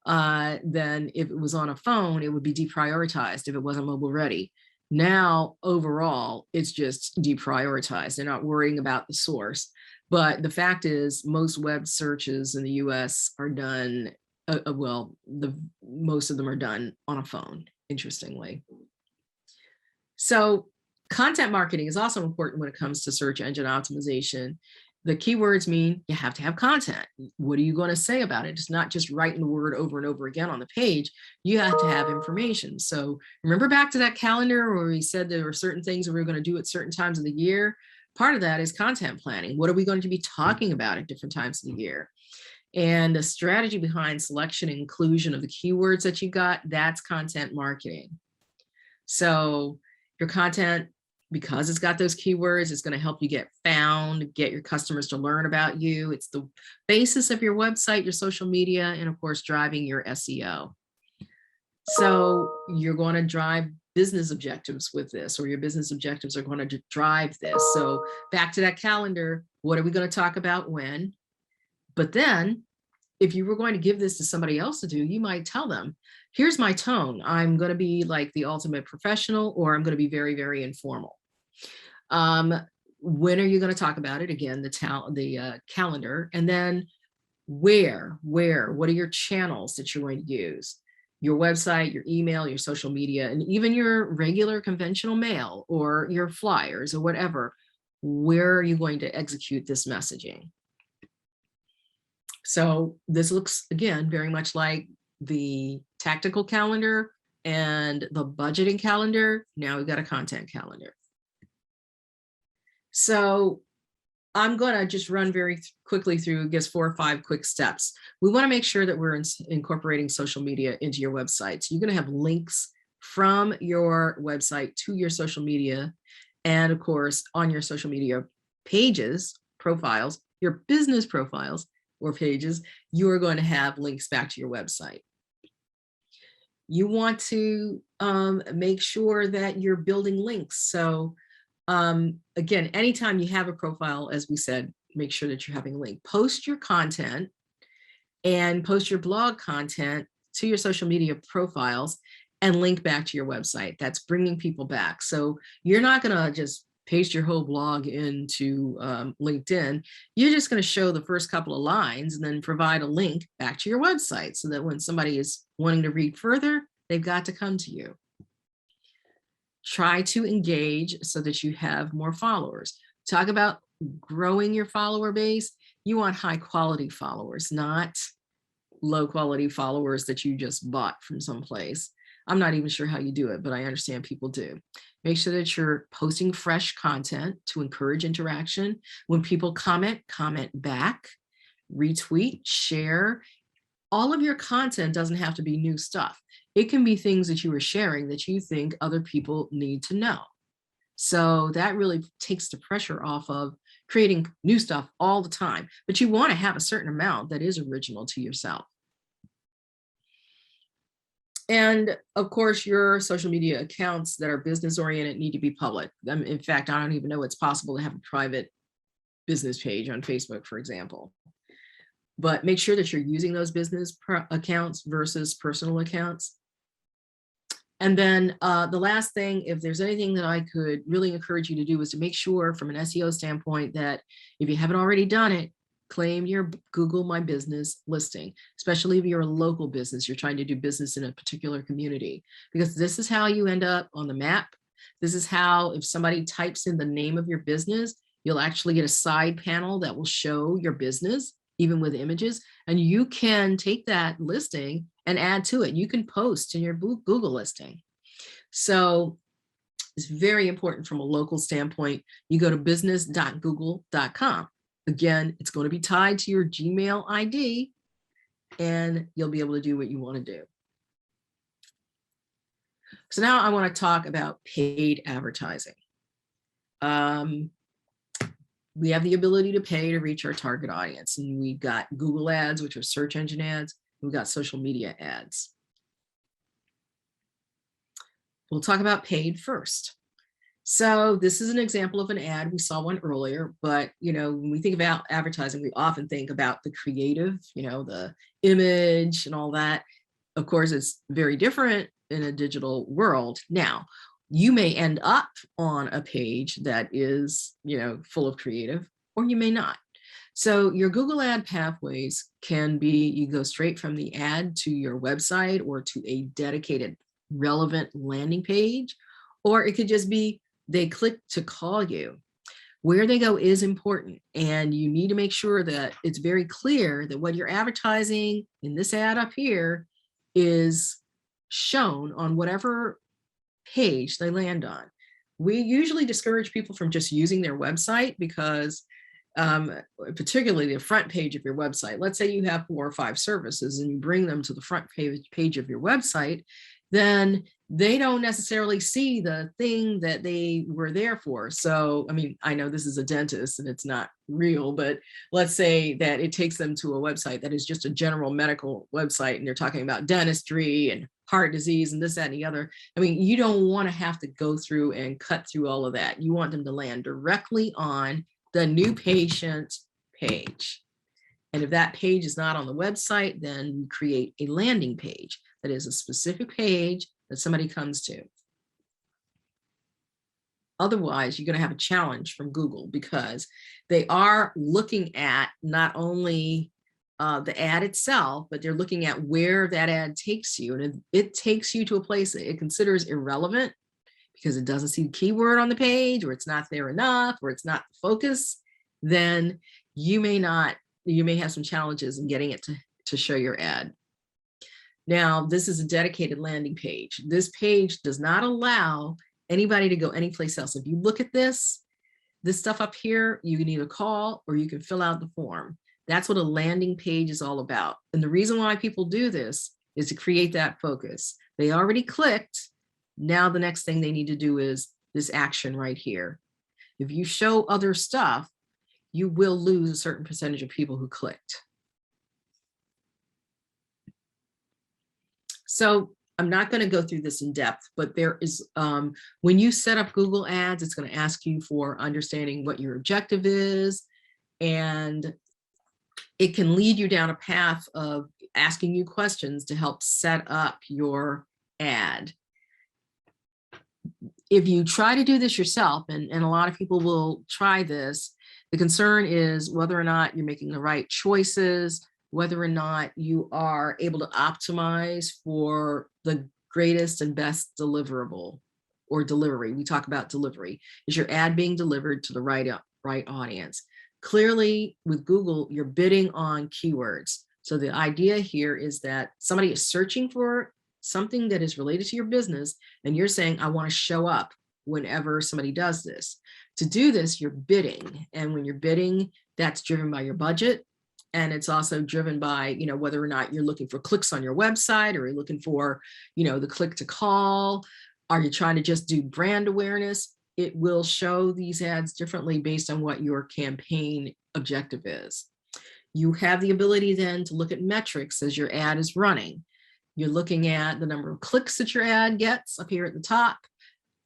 then if it was on a phone, it would be deprioritized if it wasn't mobile ready. Now, overall, it's just deprioritized. They're not worrying about the source. But the fact is, most web searches in the US are done, most of them are done on a phone, interestingly. So content marketing is also important when it comes to search engine optimization. The keywords mean you have to have content. What are you going to say about it? It's not just writing the word over and over again on the page. You have to have information. So remember back to that calendar where we said there were certain things that we were going to do at certain times of the year. Part of that is content planning. What are we going to be talking about at different times of the year? And the strategy behind selection and inclusion of the keywords that you got, that's content marketing. So your content, because it's got those keywords, it's going to help you get found, get your customers to learn about you. It's the basis of your website, your social media, and of course, driving your SEO. So you're going to drive business objectives with this, or your business objectives are going to drive this. So back to that calendar, what are we going to talk about when? But then if you were going to give this to somebody else to do, you might tell them, here's my tone. I'm going to be like the ultimate professional, or I'm going to be very, very informal. When are you going to talk about it? Again, the calendar. And then where, what are your channels that you're going to use? Your website, your email, your social media, and even your regular conventional mail or your flyers or whatever. Where are you going to execute this messaging? So this looks, again, very much like the tactical calendar and the budgeting calendar. Now we've got a content calendar. So I'm going to just run very quickly through, I guess, 4 or 5 quick steps. We want to make sure that we're incorporating social media into your website. So you're going to have links from your website to your social media. And of course, on your social media pages, profiles, your business profiles or pages, you are going to have links back to your website. You want to make sure that you're building links. So again, anytime you have a profile, as we said, make sure that you're having a link. Post your content and post your blog content to your social media profiles and link back to your website. That's bringing people back. So you're not going to just paste your whole blog into LinkedIn. You're just going to show the first couple of lines and then provide a link back to your website so that when somebody is wanting to read further, they've got to come to you. Try to engage so that you have more followers. Talk about growing your follower base. You want high quality followers, not low quality followers that you just bought from someplace. I'm not even sure how you do it, but I understand people do. Make sure that you're posting fresh content to encourage interaction. When people comment back, retweet, share. All of your content doesn't have to be new stuff. It can be things that you are sharing that you think other people need to know. So that really takes the pressure off of creating new stuff all the time. But you want to have a certain amount that is original to yourself. And of course, your social media accounts that are business oriented need to be public. In fact, I don't even know it's possible to have a private business page on Facebook, for example. But make sure that you're using those business accounts versus personal accounts. And then the last thing, if there's anything that I could really encourage you to do, is to make sure from an SEO standpoint that if you haven't already done it, claim your Google My Business listing, especially if you're a local business, you're trying to do business in a particular community, because this is how you end up on the map. This is how, if somebody types in the name of your business, you'll actually get a side panel that will show your business, even with images, and you can take that listing and add to it. You can post in your Google listing. So it's very important from a local standpoint. You go to business.google.com. Again, it's going to be tied to your Gmail ID, and you'll be able to do what you want to do. So now I want to talk about paid advertising. We have the ability to pay to reach our target audience, and we've got Google ads, which are search engine ads. We've got social media ads. We'll talk about paid first. So this is an example of an ad. We saw one earlier, but when we think about advertising, we often think about the creative, the image and all that. Of course, it's very different in a digital world. Now, you may end up on a page that is, full of creative, or you may not. So your Google ad pathways can be, you go straight from the ad to your website or to a dedicated relevant landing page, or it could just be they click to call you. Where they go is important, and you need to make sure that it's very clear that what you're advertising in this ad up here is shown on whatever page they land on. We usually discourage people from just using their website because particularly the front page of your website. Let's say you have 4 or 5 services and you bring them to the front page of your website, then they don't necessarily see the thing that they were there for. So, I mean, I know this is a dentist and it's not real, but let's say that it takes them to a website that is just a general medical website and they're talking about dentistry and heart disease and this, that, and the other. I mean, you don't want to have to go through and cut through all of that. You want them to land directly on the new patient page. And if that page is not on the website, then create a landing page that is a specific page that somebody comes to. Otherwise, you're going to have a challenge from Google because they are looking at not only the ad itself, but they're looking at where that ad takes you. And if it takes you to a place that it considers irrelevant because it doesn't see the keyword on the page, or it's not there enough, or it's not the focus, then you may have some challenges in getting it to show your ad. Now, this is a dedicated landing page. This page does not allow anybody to go anyplace else. If you look at this stuff up here, you can either call or you can fill out the form. That's what a landing page is all about. And the reason why people do this is to create that focus. They already clicked. Now the next thing they need to do is this action right here. If you show other stuff, you will lose a certain percentage of people who clicked. So I'm not going to go through this in depth, but there is, when you set up Google Ads, it's going to ask you for understanding what your objective is, and it can lead you down a path of asking you questions to help set up your ad. If you try to do this yourself, and a lot of people will try this, the concern is whether or not you're making the right choices, whether or not you are able to optimize for the greatest and best deliverable or delivery. We talk about delivery. Is your ad being delivered to the right audience? Clearly, with Google, you're bidding on keywords. So the idea here is that somebody is searching for something that is related to your business, and you're saying, I want to show up whenever somebody does this. To do this, you're bidding. And when you're bidding, that's driven by your budget. And it's also driven by, whether or not you're looking for clicks on your website, or you're looking for, the click to call. Are you trying to just do brand awareness? It will show these ads differently based on what your campaign objective is. You have the ability then to look at metrics as your ad is running. You're looking at the number of clicks that your ad gets up here at the top.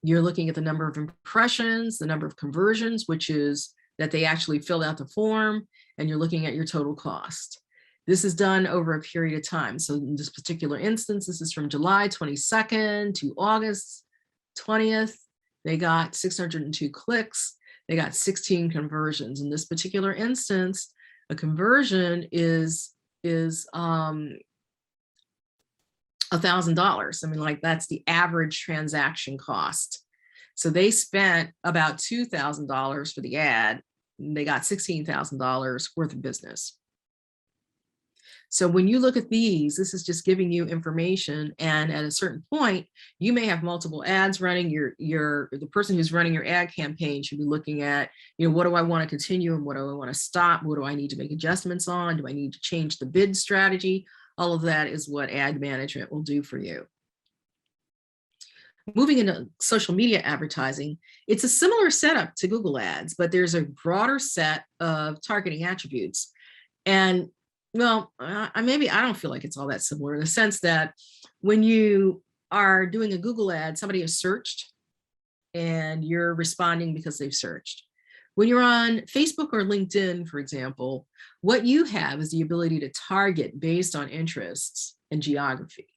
You're looking at the number of impressions, the number of conversions, which is that they actually filled out the form, and you're looking at your total cost. This is done over a period of time. So in this particular instance, this is from July 22nd to August 20th. They got 602 clicks. They got 16 conversions. In this particular instance, a conversion is $1,000. I mean, that's the average transaction cost. So they spent about $2,000 for the ad. And they got $16,000 worth of business. So when you look at these, this is just giving you information. And at a certain point, you may have multiple ads running. The person who's running your ad campaign should be looking at, what do I want to continue and what do I want to stop? What do I need to make adjustments on? Do I need to change the bid strategy? All of that is what ad management will do for you. Moving into social media advertising, it's a similar setup to Google Ads, but there's a broader set of targeting attributes. And well, maybe I don't feel like it's all that similar, in the sense that when you are doing a Google ad, somebody has searched and you're responding because they've searched. When you're on Facebook or LinkedIn, for example, what you have is the ability to target based on interests and geography.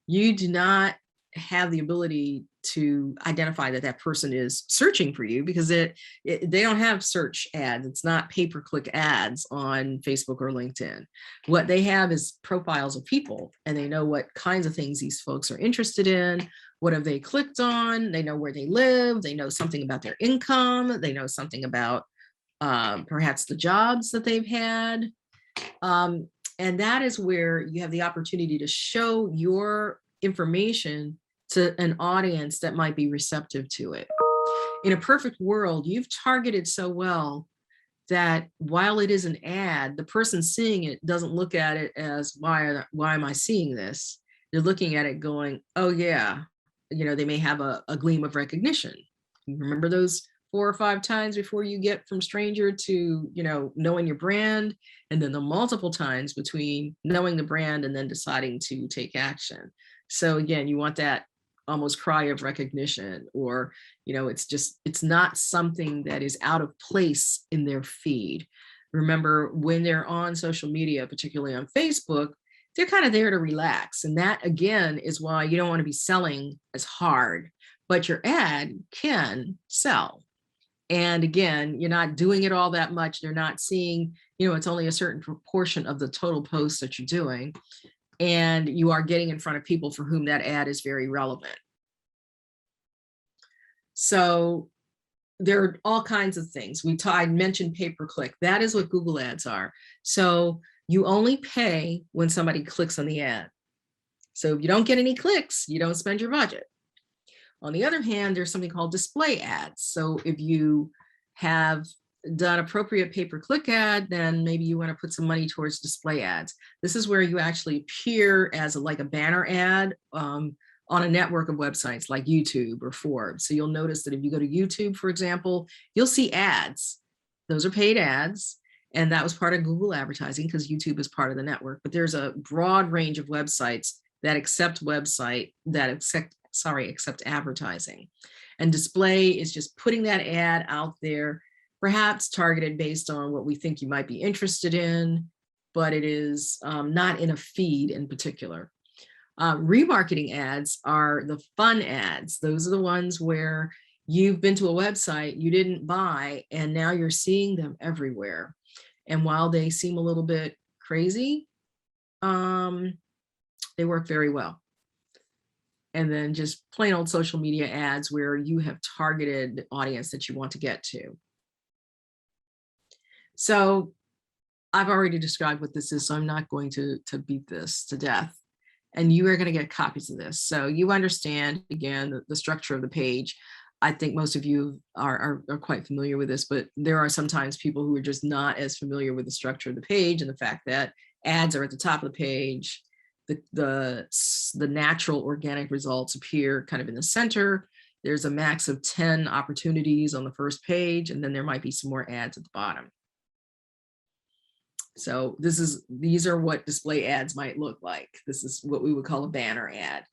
You do not have the ability to identify that person is searching for you, because they don't have search ads. It's not pay-per-click ads on Facebook or LinkedIn. What they have is profiles of people, and they know what kinds of things these folks are interested in, What have they clicked on? They know where they live. They know something about their income. They know something about perhaps the jobs that they've had. And that is where you have the opportunity to show your information to an audience that might be receptive to it. In a perfect world, you've targeted so well that while it is an ad, the person seeing it doesn't look at it as, why am I seeing this? They're looking at it going, oh yeah, they may have a gleam of recognition. You remember those 4 or 5 times before you get from stranger to, knowing your brand, and then the multiple times between knowing the brand and then deciding to take action. So again, you want that almost cry of recognition, or, it's not something that is out of place in their feed. Remember, when they're on social media, particularly on Facebook, they're kind of there to relax. And that, again, is why you don't want to be selling as hard, but your ad can sell. And again, you're not doing it all that much. They're not seeing, it's only a certain proportion of the total posts that you're doing. And you are getting in front of people for whom that ad is very relevant. So there are all kinds of things. I mentioned pay-per-click. That is what Google ads are. So you only pay when somebody clicks on the ad. So if you don't get any clicks, you don't spend your budget. On the other hand, there's something called display ads. So if you have done appropriate pay-per-click ad, then maybe you want to put some money towards display ads. This is where you actually appear as like a banner ad on a network of websites like YouTube or Forbes. So you'll notice that if you go to YouTube, for example, you'll see ads. Those are paid ads. And that was part of Google advertising because YouTube is part of the network. But there's a broad range of websites that accept advertising. And display is just putting that ad out there, perhaps targeted based on what we think you might be interested in, but it is not in a feed in particular. Remarketing ads are the fun ads. Those are the ones where you've been to a website you didn't buy, and now you're seeing them everywhere. And while they seem a little bit crazy, they work very well. And then just plain old social media ads where you have targeted the audience that you want to get to. So I've already described what this is, so I'm not going to beat this to death. And you are going to get copies of this. So you understand, again, the structure of the page. I think most of you are quite familiar with this, but there are sometimes people who are just not as familiar with the structure of the page and the fact that ads are at the top of the page. The natural organic results appear kind of in the center. There's a max of 10 opportunities on the first page, and then there might be some more ads at the bottom. So these are what display ads might look like. This is what we would call a banner ad.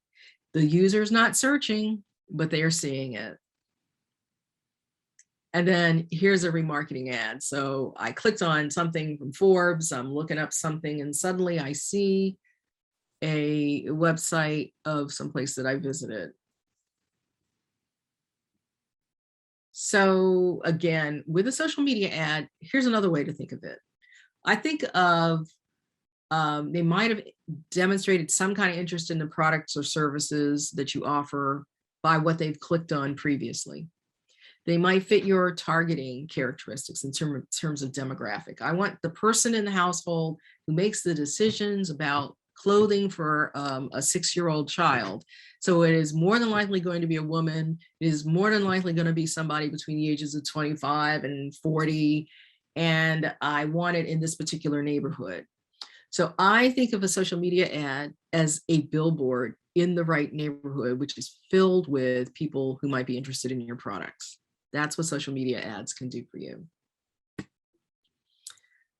The user's not searching, but they are seeing it. And then here's a remarketing ad. So I clicked on something from Forbes. I'm looking up something, and suddenly I see a website of someplace that I visited. So again, with a social media ad, here's another way to think of it. I think of, they might have demonstrated some kind of interest in the products or services that you offer by what they've clicked on previously. They might fit your targeting characteristics in terms of demographic. I want the person in the household who makes the decisions about clothing for a 6-year-old child. So it is more than likely going to be a woman. It is more than likely going to be somebody between the ages of 25 and 40. And I want it in this particular neighborhood. So I think of a social media ad as a billboard in the right neighborhood, which is filled with people who might be interested in your products. That's what social media ads can do for you.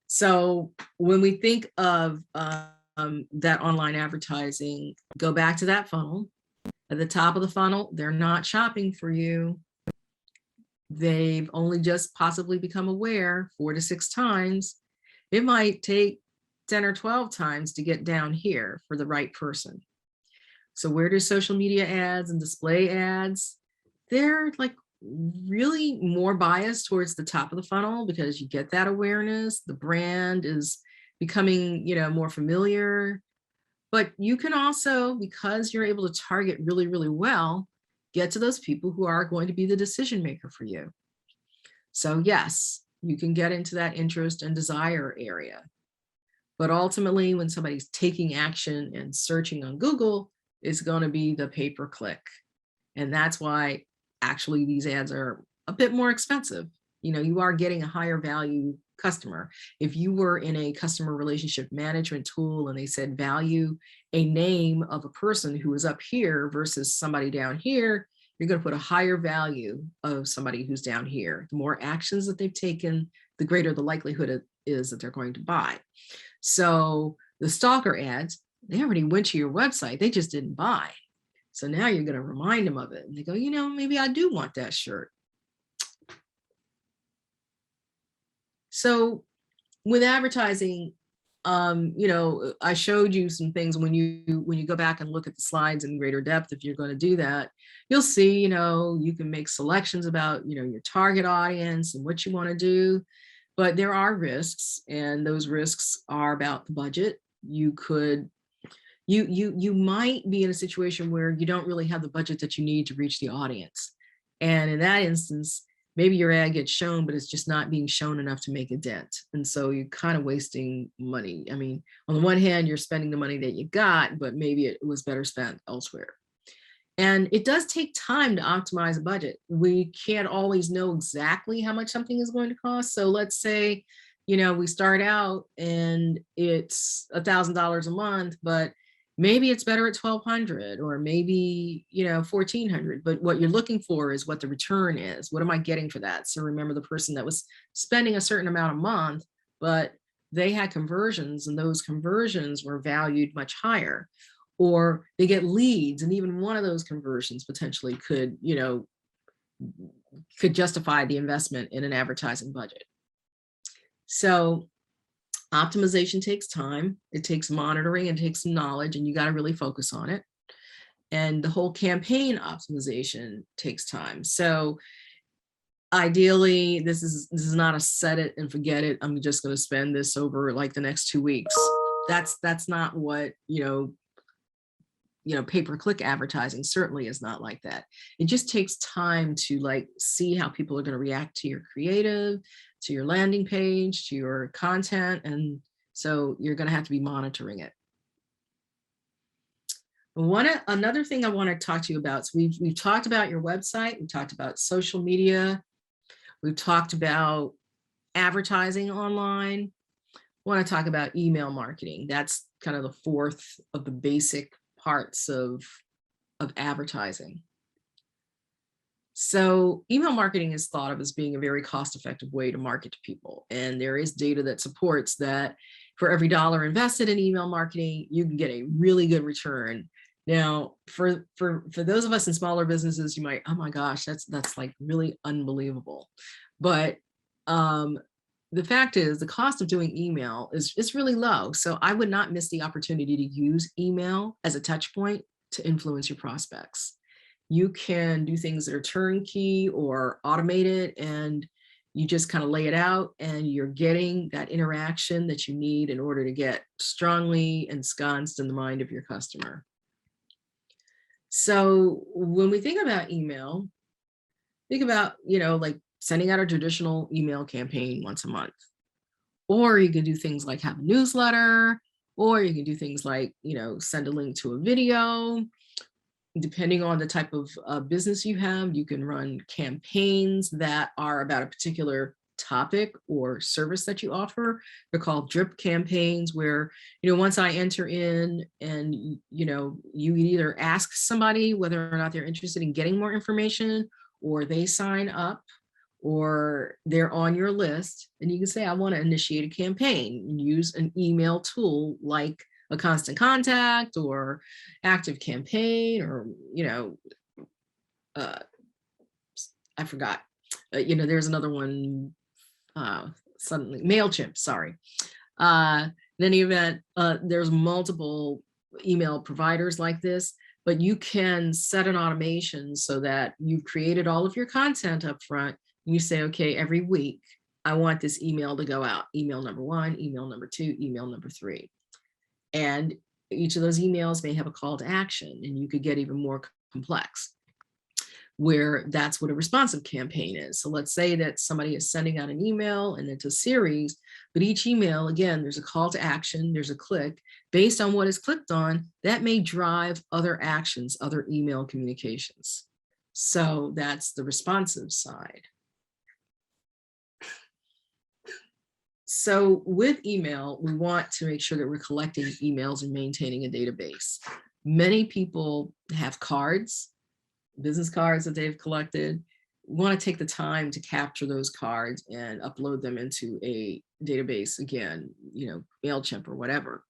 So when we think of that online advertising, go back to that funnel. At the top of the funnel, they're not shopping for you. They've only just possibly become aware 4 to 6 times. It might take 10 or 12 times to get down here for the right person. So where do social media ads and display ads? They're like really more biased towards the top of the funnel because you get that awareness. The brand is becoming, more familiar. But you can also, because you're able to target really, really well, get to those people who are going to be the decision maker for you. So yes, you can get into that interest and desire area. But ultimately, when somebody's taking action and searching on Google, it's going to be the pay-per-click. And that's why actually these ads are a bit more expensive. You know, you are getting a higher value customer. If you were in a customer relationship management tool and they said value a name of a person who is up here versus somebody down here, you're going to put a higher value of somebody who's down here. The more actions that they've taken, the greater the likelihood it is that they're going to buy. So the stalker ads, they already went to your website, they just didn't buy. So now you're going to remind them of it. And they go, you know, maybe I do want that shirt. So with advertising, you know, I showed you some things when you go back and look at the slides in greater depth. If you're going to do that, you'll see, you know, you can make selections about, you know, your target audience and what you want to do. But there are risks, and those risks are about the budget. You could, you might be in a situation where you don't really have the budget that you need to reach the audience. And in that instance, maybe your ad gets shown, but it's just not being shown enough to make a dent. And so you're kind of wasting money. I mean, on the one hand, you're spending the money that you got, but maybe it was better spent elsewhere. And it does take time to optimize a budget. We can't always know exactly how much something is going to cost. So let's say, you know, we start out and it's $1,000 a month, but maybe it's better at 1,200 or maybe, you know, 1,400. But what you're looking for is what the return is. What am I getting for that? So remember the person that was spending a certain amount a month, but they had conversions and those conversions were valued much higher. Or they get leads, and even one of those conversions potentially could, you know, could justify the investment in an advertising budget. So optimization takes time, it takes monitoring, it takes some knowledge, and you got to really focus on it. And the whole campaign optimization takes time. So ideally, this is not a set it and forget it, I'm just going to spend this over like the next 2 weeks. That's not what, you know, pay-per-click advertising certainly is not like that. It just takes time to like see how people are going to react to your creative, to your landing page, to your content. And so you're going to have to be monitoring it. Another thing I want to talk to you about, so we've talked about your website, we talked about social media, we've talked about advertising online. I want to talk about email marketing. That's kind of the fourth of the basic parts of advertising. So email marketing is thought of as being a very cost-effective way to market to people. And there is data that supports that for every dollar invested in email marketing, you can get a really good return. Now, for those of us in smaller businesses, you might, oh my gosh, that's like really unbelievable. But the fact is the cost of doing email is really low. So I would not miss the opportunity to use email as a touch point to influence your prospects. You can do things that are turnkey or automated, and you just kind of lay it out and you're getting that interaction that you need in order to get strongly ensconced in the mind of your customer. So when we think about email, think about, you know, like sending out a traditional email campaign once a month. Or you can do things like have a newsletter, or you can do things like, you know, send a link to a video. Depending on the type of business you have, you can run campaigns that are about a particular topic or service that you offer. They're called drip campaigns, where, you know, once I enter in and, you know, you either ask somebody whether or not they're interested in getting more information, or they sign up, or they're on your list, and you can say, I want to initiate a campaign, and use an email tool like a Constant Contact or Active Campaign, or, you know, I forgot, you know, there's another one, suddenly, MailChimp, sorry. In any event, there's multiple email providers like this, but you can set an automation so that you've created all of your content up front. And you say, okay, every week, I want this email to go out. Email number 1, email number 2, email number 3. And each of those emails may have a call to action, and you could get even more complex, where that's what a responsive campaign is. So let's say that somebody is sending out an email and it's a series, but each email, again, there's a call to action, there's a click. Based on what is clicked on, that may drive other actions, other email communications. So that's the responsive side. So with email, we want to make sure that we're collecting emails and maintaining a database. Many people have cards, business cards that they've collected. We want to take the time to capture those cards and upload them into a database, again, MailChimp or whatever.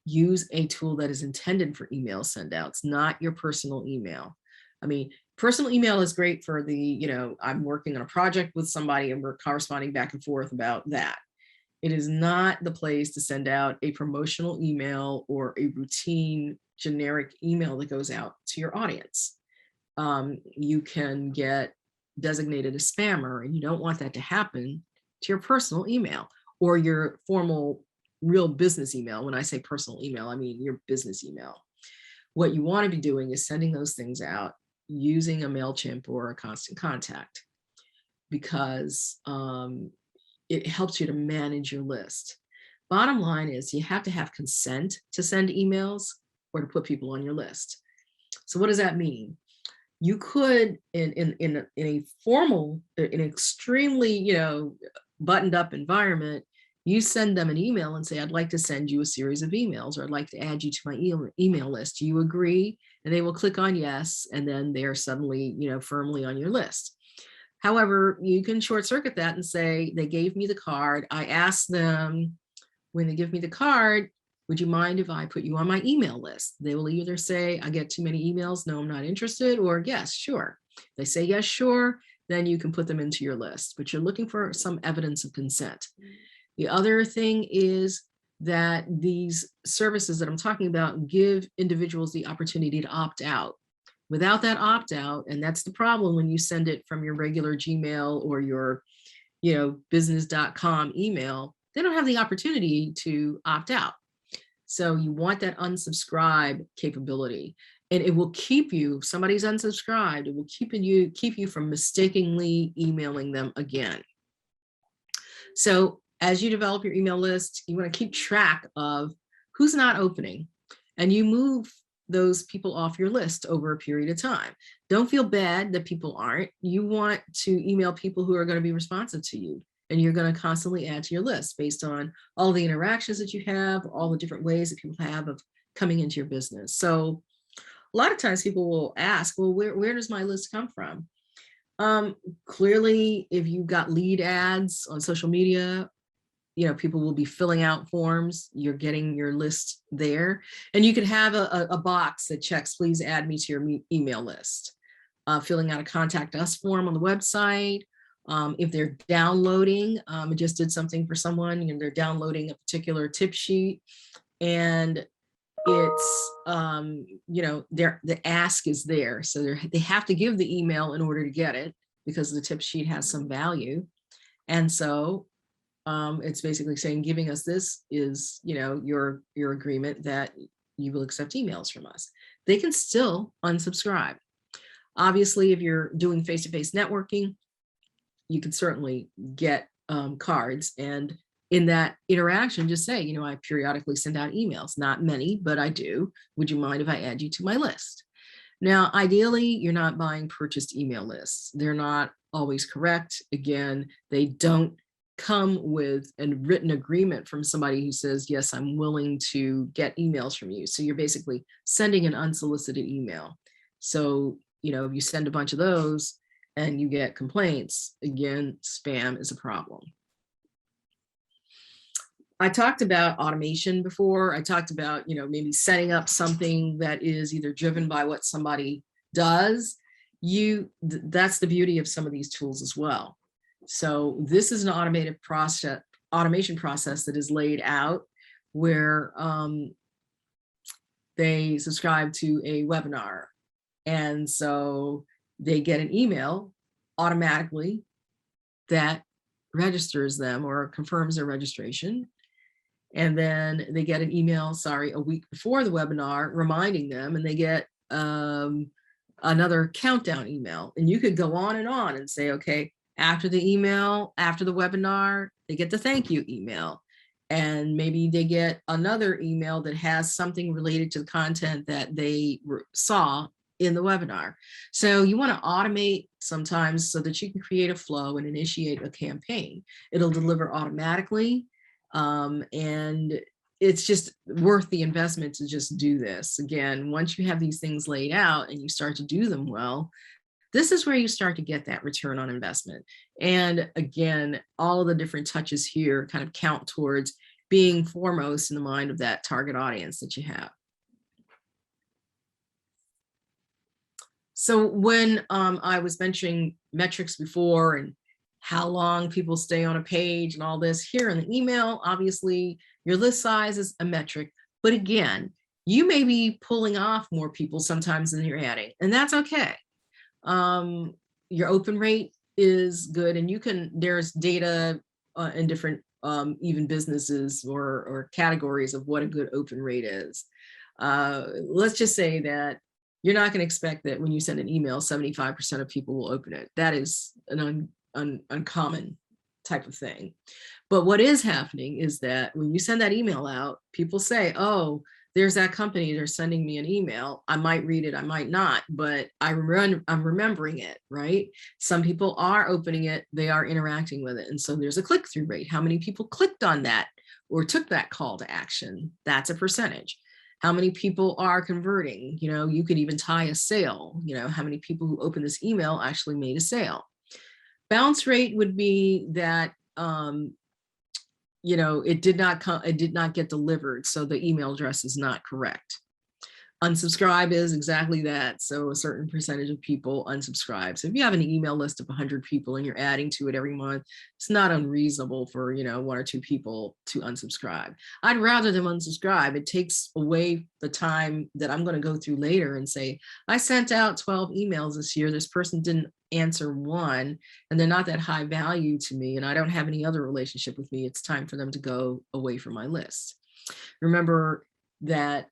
Use a tool that is intended for email send outs, not your personal email. I mean, personal email is great for I'm working on a project with somebody and we're corresponding back and forth about that. It is not the place to send out a promotional email or a routine generic email that goes out to your audience. You can get designated a spammer, and you don't want that to happen to your personal email or your formal real business email. When I say personal email, I mean your business email. What you want to be doing is sending those things out using a MailChimp or a Constant Contact, because it helps you to manage your list. Bottom line is you have to have consent to send emails or to put people on your list. So what does that mean? You could, in a formal, an extremely, buttoned up environment, you send them an email and say, I'd like to send you a series of emails, or I'd like to add you to my email list. Do you agree? And they will click on yes, and then they're suddenly, firmly on your list. However, you can short circuit that and say, they gave me the card. I asked them, when they give me the card, would you mind if I put you on my email list? They will either say, I get too many emails, no, I'm not interested, or yes, sure. If they say yes, sure, then you can put them into your list, but you're looking for some evidence of consent. The other thing is that these services that I'm talking about give individuals the opportunity to opt out. Without that opt out, and that's the problem when you send it from your regular Gmail or your, business.com email, they don't have the opportunity to opt out. So you want that unsubscribe capability, and it will keep you, if somebody's unsubscribed, it will keep you from mistakenly emailing them again. So as you develop your email list, you want to keep track of who's not opening, and you move those people off your list over a period of time. Don't feel bad that people aren't. You want to email people who are going to be responsive to you, and you're going to constantly add to your list based on all the interactions that you have, all the different ways that people have of coming into your business. So a lot of times people will ask, well, where does my list come from? Clearly, if you've got lead ads on social media, people will be filling out forms. You're getting your list there. And you could have a box that checks, please add me to your email list. Filling out a contact us form on the website. If they're downloading, I just did something for someone and they're downloading a particular tip sheet, and it's, the ask is there. So they have to give the email in order to get it, because the tip sheet has some value. And so it's basically saying, giving us this is, your agreement that you will accept emails from us. They can still unsubscribe. Obviously, if you're doing face-to-face networking, you can certainly get cards, and in that interaction, just say, I periodically send out emails, not many, but I do. Would you mind if I add you to my list? Now, ideally, you're not buying purchased email lists. They're not always correct. Again, they don't come with a written agreement from somebody who says, yes, I'm willing to get emails from you. So you're basically sending an unsolicited email. So, if you send a bunch of those and you get complaints, again, spam is a problem. I talked about automation before. I talked about, maybe setting up something that is either driven by what somebody does. That's the beauty of some of these tools as well. So this is an automation process that is laid out where they subscribe to a webinar. And so they get an email automatically that registers them or confirms their registration. And then they get an email, sorry, a week before the webinar reminding them, and they get another countdown email. And you could go on and say, okay, after the email, after the webinar, they get the thank you email. And maybe they get another email that has something related to the content that they saw in the webinar. So you want to automate sometimes so that you can create a flow and initiate a campaign. It'll deliver automatically. And it's just worth the investment to just do this. Again, once you have these things laid out and you start to do them well, this is where you start to get that return on investment. And again, all of the different touches here kind of count towards being foremost in the mind of that target audience that you have. So when I was mentioning metrics before and how long people stay on a page and all this, here in the email, obviously your list size is a metric, but again, you may be pulling off more people sometimes than you're adding, and that's okay. Your open rate is good, and there's data in different even businesses or categories of what a good open rate is. Let's just say that you're not going to expect that when you send an email, 75% of people will open it. That is an uncommon type of thing. But what is happening is that when you send that email out, people say, oh, there's that company, they're sending me an email. I might read it, I might not, but I'm remembering it, right? Some people are opening it, they are interacting with it. And so there's a click-through rate. How many people clicked on that or took that call to action? That's a percentage. How many people are converting? You know, you could even tie a sale. You know, how many people who opened this email actually made a sale? Bounce rate would be that, you know, it did not get delivered, so the email address is not correct. Unsubscribe is exactly that. So a certain percentage of people unsubscribe. So if you have an email list of 100 people and you're adding to it every month, it's not unreasonable for, you know, 1 or 2 people to unsubscribe. I'd rather them unsubscribe. It takes away the time that I'm going to go through later and say, I sent out 12 emails this year. This person didn't answer one, and they're not that high value to me, and I don't have any other relationship with me. It's time for them to go away from my list. Remember that,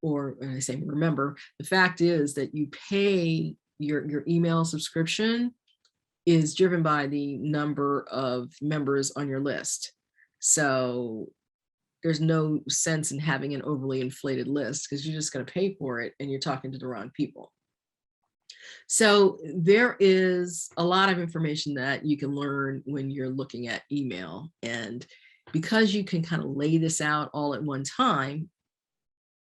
or when I say remember, the fact is that you pay your email subscription is driven by the number of members on your list. So there's no sense in having an overly inflated list because you're just going to pay for it and you're talking to the wrong people. So there is a lot of information that you can learn when you're looking at email. And because you can kind of lay this out all at one time,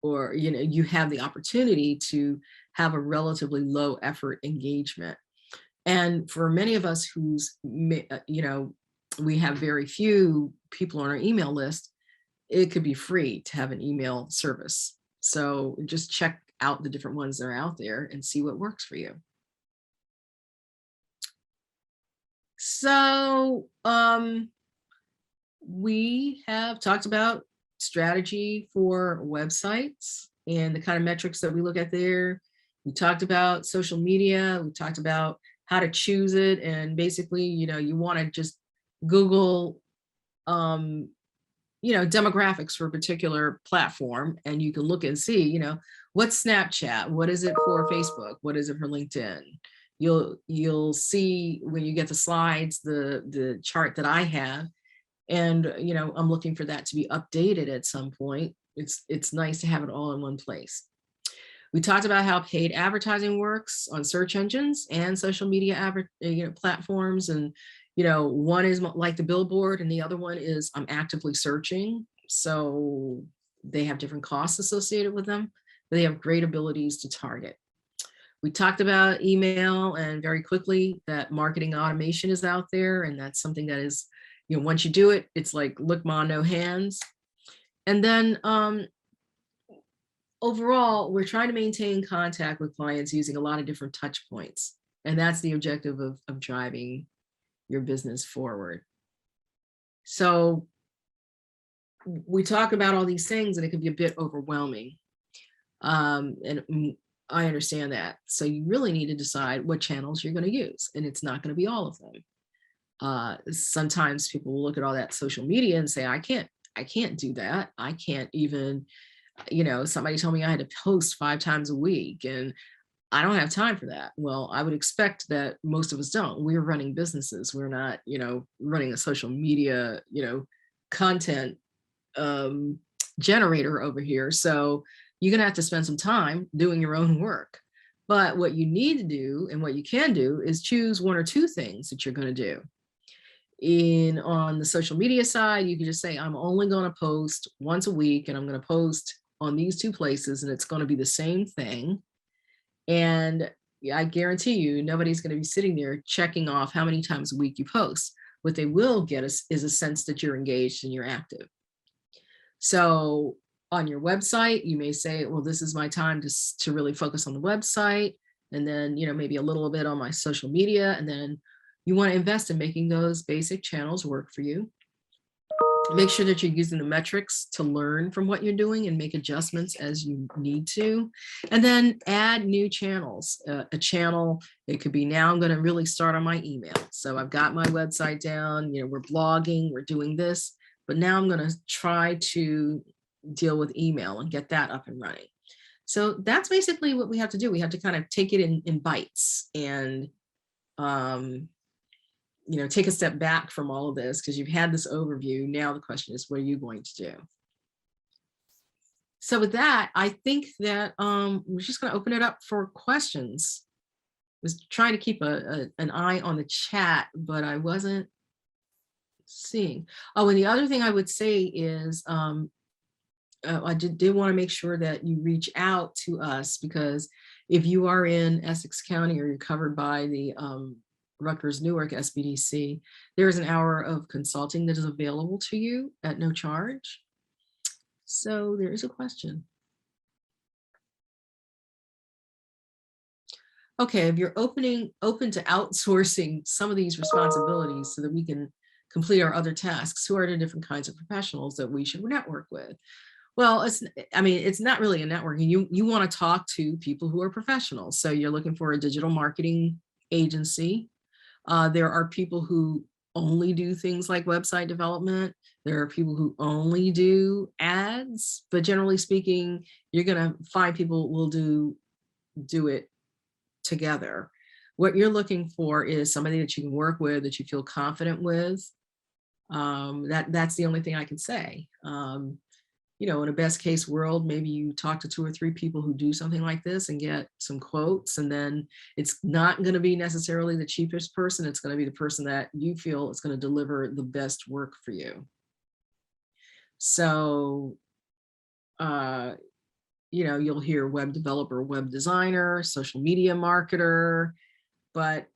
or, you know, you have the opportunity to have a relatively low effort engagement. And for many of us who's, you know, we have very few people on our email list, it could be free to have an email service. So just check out the different ones that are out there and see what works for you. So we have talked about strategy for websites and the kind of metrics that we look at there. We talked about social media. We talked about how to choose it. And basically, you know, you want to just Google, you know, demographics for a particular platform, and you can look and see, you know, what's Snapchat? What is it for Facebook? What is it for LinkedIn? You'll see when you get the slides, the chart that I have. And, you know, I'm looking for that to be updated at some point. It's nice to have it all in one place. We talked about how paid advertising works on search engines and social media platforms. And, you know, one is like the billboard and the other one is I'm actively searching. So they have different costs associated with them, but they have great abilities to target. We talked about email, and very quickly that marketing automation is out there. And that's something that is, you know, once you do it, it's like lick ma, no hands. And then overall, we're trying to maintain contact with clients using a lot of different touch points. And that's the objective of driving your business forward. So we talk about all these things and it can be a bit overwhelming. And I understand that. So you really need to decide what channels you're going to use, and it's not going to be all of them. Sometimes people will look at all that social media and say, I can't I can't do that. I can't even, somebody told me I had to post 5 times a week, and I don't have time for that. Well, I would expect that most of us don't. We're running businesses. We're not, running a social media, content generator over here. So you're going to have to spend some time doing your own work. But what you need to do and what you can do is choose 1 or 2 things that you're going to do. On the social media side, you can just say, I'm only going to post once a week, and I'm going to post on these 2 places, and it's going to be the same thing. And I guarantee you, nobody's going to be sitting there checking off how many times a week you post. What they will get is a sense that you're engaged and you're active. So on your website, you may say, well, this is my time to really focus on the website. And then, maybe a little bit on my social media. And then you want to invest in making those basic channels work for you. Make sure that you're using the metrics to learn from what you're doing and make adjustments as you need to. And then add new channels. A channel, it could be, now I'm going to really start on my email. So I've got my website down, we're blogging, we're doing this, but now I'm going to try to deal with email and get that up and running. So that's basically what we have to do. We have to kind of take it in bites and take a step back from all of this, because you've had this overview. Now the question is, what are you going to do? So with that, I think that we're just going to open it up for questions. I was trying to keep an eye on the chat, but I wasn't seeing. Oh, and the other thing I would say is I did want to make sure that you reach out to us, because if you are in Essex County or you're covered by the Rutgers-Newark SBDC, there is an hour of consulting that is available to you at no charge. So there is a question. Okay, if you're open to outsourcing some of these responsibilities so that we can complete our other tasks, who are the different kinds of professionals that we should network with? Well, it's not really a networking. You want to talk to people who are professionals. So you're looking for a digital marketing agency. There are people who only do things like website development. There are people who only do ads, but generally speaking, you're going to find people will do it together. What you're looking for is somebody that you can work with, that you feel confident with. That's the only thing I can say. In a best case world, maybe you talk to 2 or 3 people who do something like this and get some quotes, and then it's not going to be necessarily the cheapest person. It's going to be the person that you feel is going to deliver the best work for you. So, you'll hear web developer, web designer, social media marketer, but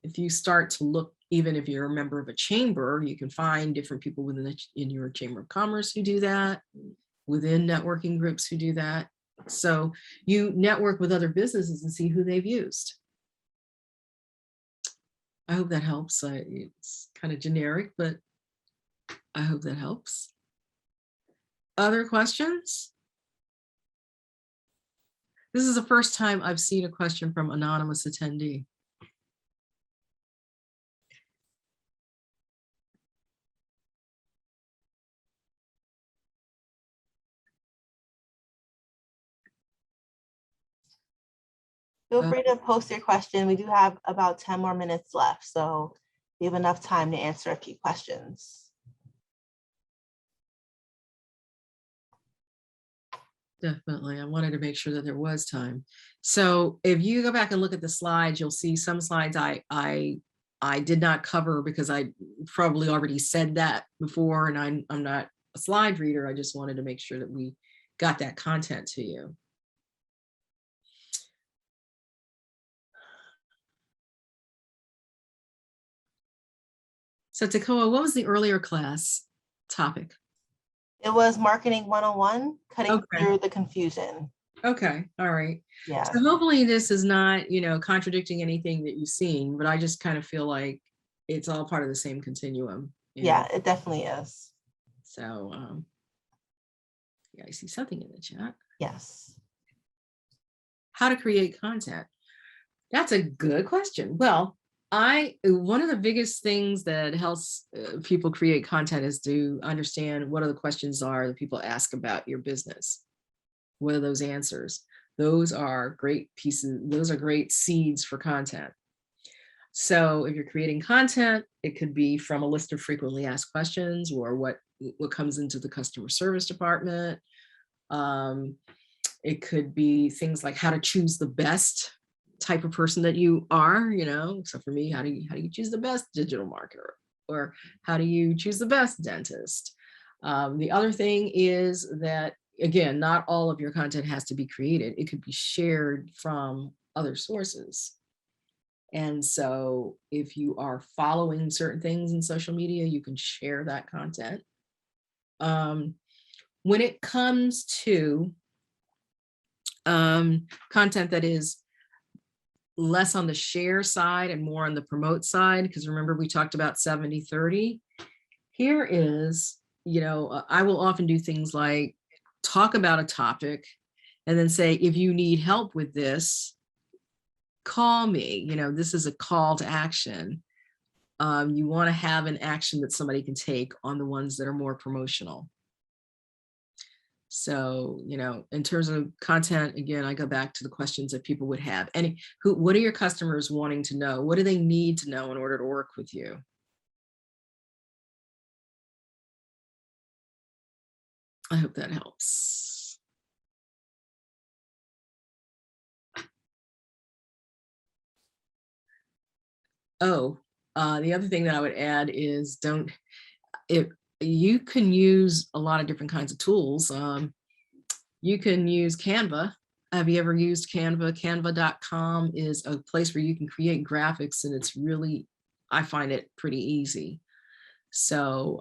if you start to look, even if you're a member of a chamber, you can find different people in your Chamber of Commerce who do that, within networking groups who do that. So you network with other businesses and see who they've used. I hope that helps. It's kind of generic, but I hope that helps. Other questions? This is the first time I've seen a question from anonymous attendee. Feel free to post your question. We do have about 10 more minutes left, so we have enough time to answer a few questions. Definitely. I wanted to make sure that there was time. So if you go back and look at the slides, you'll see some slides I did not cover because I probably already said that before, and I'm not a slide reader. I just wanted to make sure that we got that content to you. So Tekoa, what was the earlier class topic? It was Marketing 101, cutting through the confusion. Okay, all right. Yeah. So hopefully this is not, contradicting anything that you've seen, but I just kind of feel like it's all part of the same continuum. Yeah, it definitely is. So, yeah, I see something in the chat. Yes. How to create content. That's a good question. Well, One of the biggest things that helps people create content is to understand what are the questions are that people ask about your business. What are those answers? Those are great pieces. Those are great seeds for content. So if you're creating content, it could be from a list of frequently asked questions, or what comes into the customer service department. It could be things like how to choose the best type of person that you are, So for me, how do you choose the best digital marketer, or how do you choose the best dentist? The other thing is that, again, not all of your content has to be created. It could be shared from other sources. And so if you are following certain things in social media, you can share that content. When it comes to content that is less on the share side and more on the promote side, because remember we talked about 70-30. Here is, I will often do things like talk about a topic and then say, if you need help with this, call me. This is a call to action. You want to have an action that somebody can take on the ones that are more promotional. So, in terms of content, again, I go back to the questions that people would have. What are your customers wanting to know? What do they need to know in order to work with you? I hope that helps. Oh, the other thing that I would add is you can use a lot of different kinds of tools. You can use Canva. Have you ever used Canva? Canva.com is a place where you can create graphics, and it's really, I find it pretty easy. So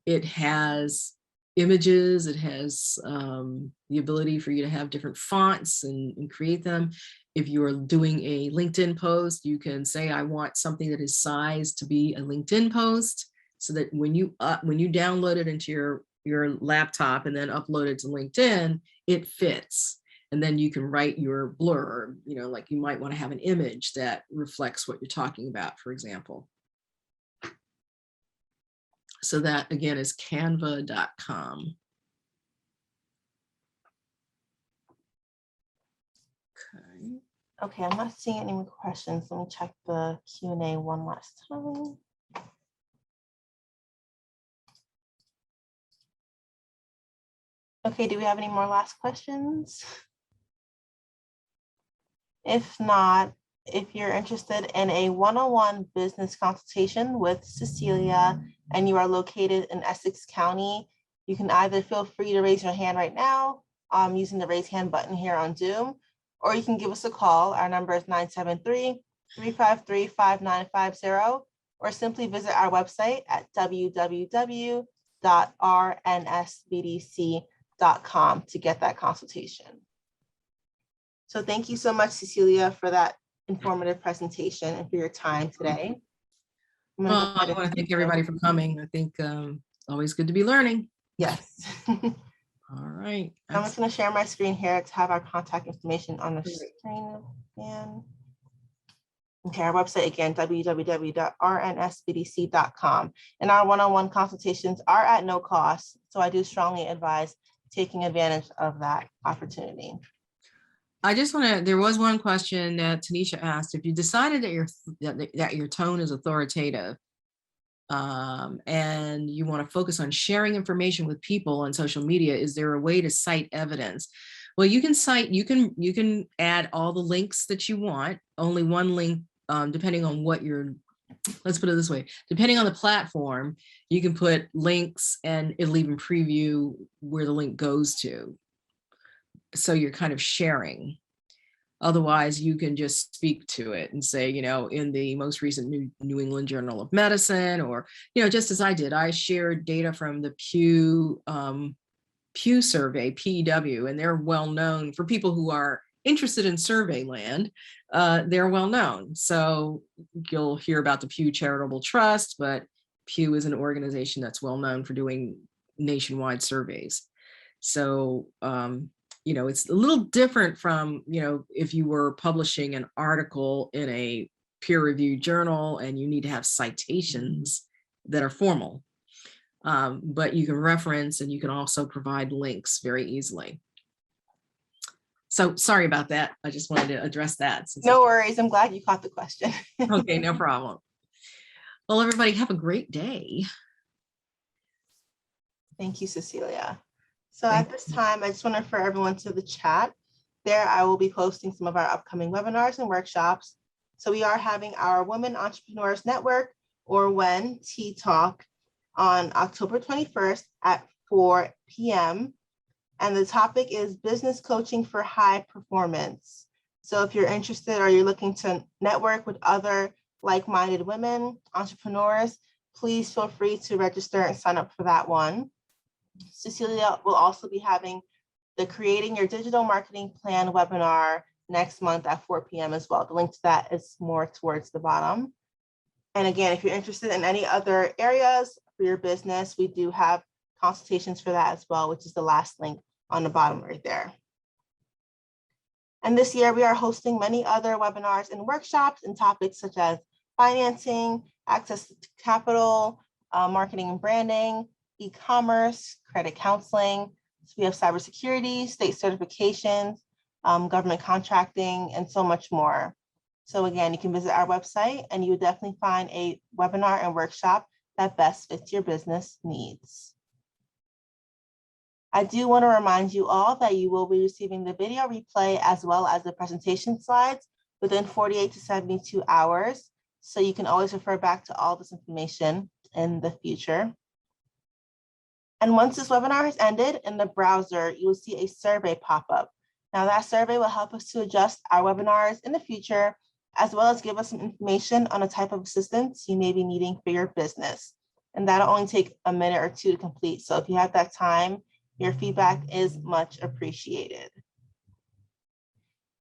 it has images, it has the ability for you to have different fonts and create them. If you are doing a LinkedIn post, you can say, I want something that is sized to be a LinkedIn post, so that when you download it into your laptop and then upload it to LinkedIn, it fits. And then you can write your blurb, like you might want to have an image that reflects what you're talking about, for example. So that, again, is canva.com. Okay, I'm not seeing any more questions. Let me check the Q&A one last time. Okay, do we have any more last questions? If not, if you're interested in a one-on-one business consultation with Cecilia and you are located in Essex County, you can either feel free to raise your hand right now using the raise hand button here on Zoom, or you can give us a call. Our number is 973-353-5950, or simply visit our website at www.rnsbdc.com to get that consultation. So thank you so much, Cecilia, for that informative presentation and for your time today. I want to thank everybody for coming. I think always good to be learning. Yes. All right. I'm just going to share my screen here to have our contact information on the screen again. Okay, our website again, www.rnsbdc.com. And our one-on-one consultations are at no cost, so I do strongly advise taking advantage of that opportunity. I just want to, there was one question that Tanisha asked. If you decided that your tone is authoritative, and you want to focus on sharing information with people on social media, is there a way to cite evidence? Well, you can add all the links that you want, only one link, depending on what let's put it this way, depending on the platform, you can put links and it'll even preview where the link goes to. So you're kind of sharing. Otherwise, you can just speak to it and say, in the most recent New England Journal of Medicine, or, just as I did, I shared data from the Pew survey, PEW, and they're well known for people who are interested in survey land. They're well known. So you'll hear about the Pew Charitable Trust, but Pew is an organization that's well known for doing nationwide surveys. So it's a little different from, if you were publishing an article in a peer-reviewed journal and you need to have citations that are formal. But you can reference and you can also provide links very easily. So sorry about that. I just wanted to address that. No worries. I'm glad you caught the question. Okay, no problem. Well, everybody have a great day. Thank you, Cecilia. So at this time, I just want to refer everyone to the chat. There, I will be posting some of our upcoming webinars and workshops. So we are having our Women Entrepreneurs Network, or WEN Tea Talk, on October 21st at 4 p.m. And the topic is business coaching for high performance. So if you're interested or you're looking to network with other like-minded women, entrepreneurs, please feel free to register and sign up for that one. Cecilia will also be having the Creating Your Digital Marketing Plan webinar next month at 4 p.m. as well. The link to that is more towards the bottom. And again, if you're interested in any other areas for your business, we do have consultations for that as well, which is the last link on the bottom right there. And this year we are hosting many other webinars and workshops in topics such as financing, access to capital, marketing and branding, e-commerce, credit counseling. So we have cybersecurity, state certifications, government contracting, and so much more. So again, you can visit our website and you will definitely find a webinar and workshop that best fits your business needs. I do want to remind you all that you will be receiving the video replay as well as the presentation slides within 48 to 72 hours. So you can always refer back to all this information in the future. And once this webinar has ended, in the browser, you will see a survey pop up. Now that survey will help us to adjust our webinars in the future, as well as give us some information on the type of assistance you may be needing for your business. And that'll only take a minute or two to complete. So if you have that time, your feedback is much appreciated.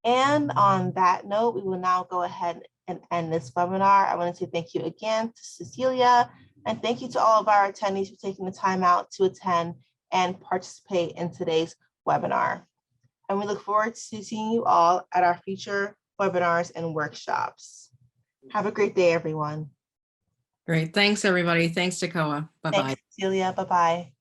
And on that note, we will now go ahead and end this webinar. I want to say thank you again to Cecilia, and thank you to all of our attendees for taking the time out to attend and participate in today's webinar. And we look forward to seeing you all at our future webinars and workshops. Have a great day, everyone. Great. Thanks, everybody. Thanks, Dakoa. Bye-bye. Thanks, Cecilia. Bye-bye.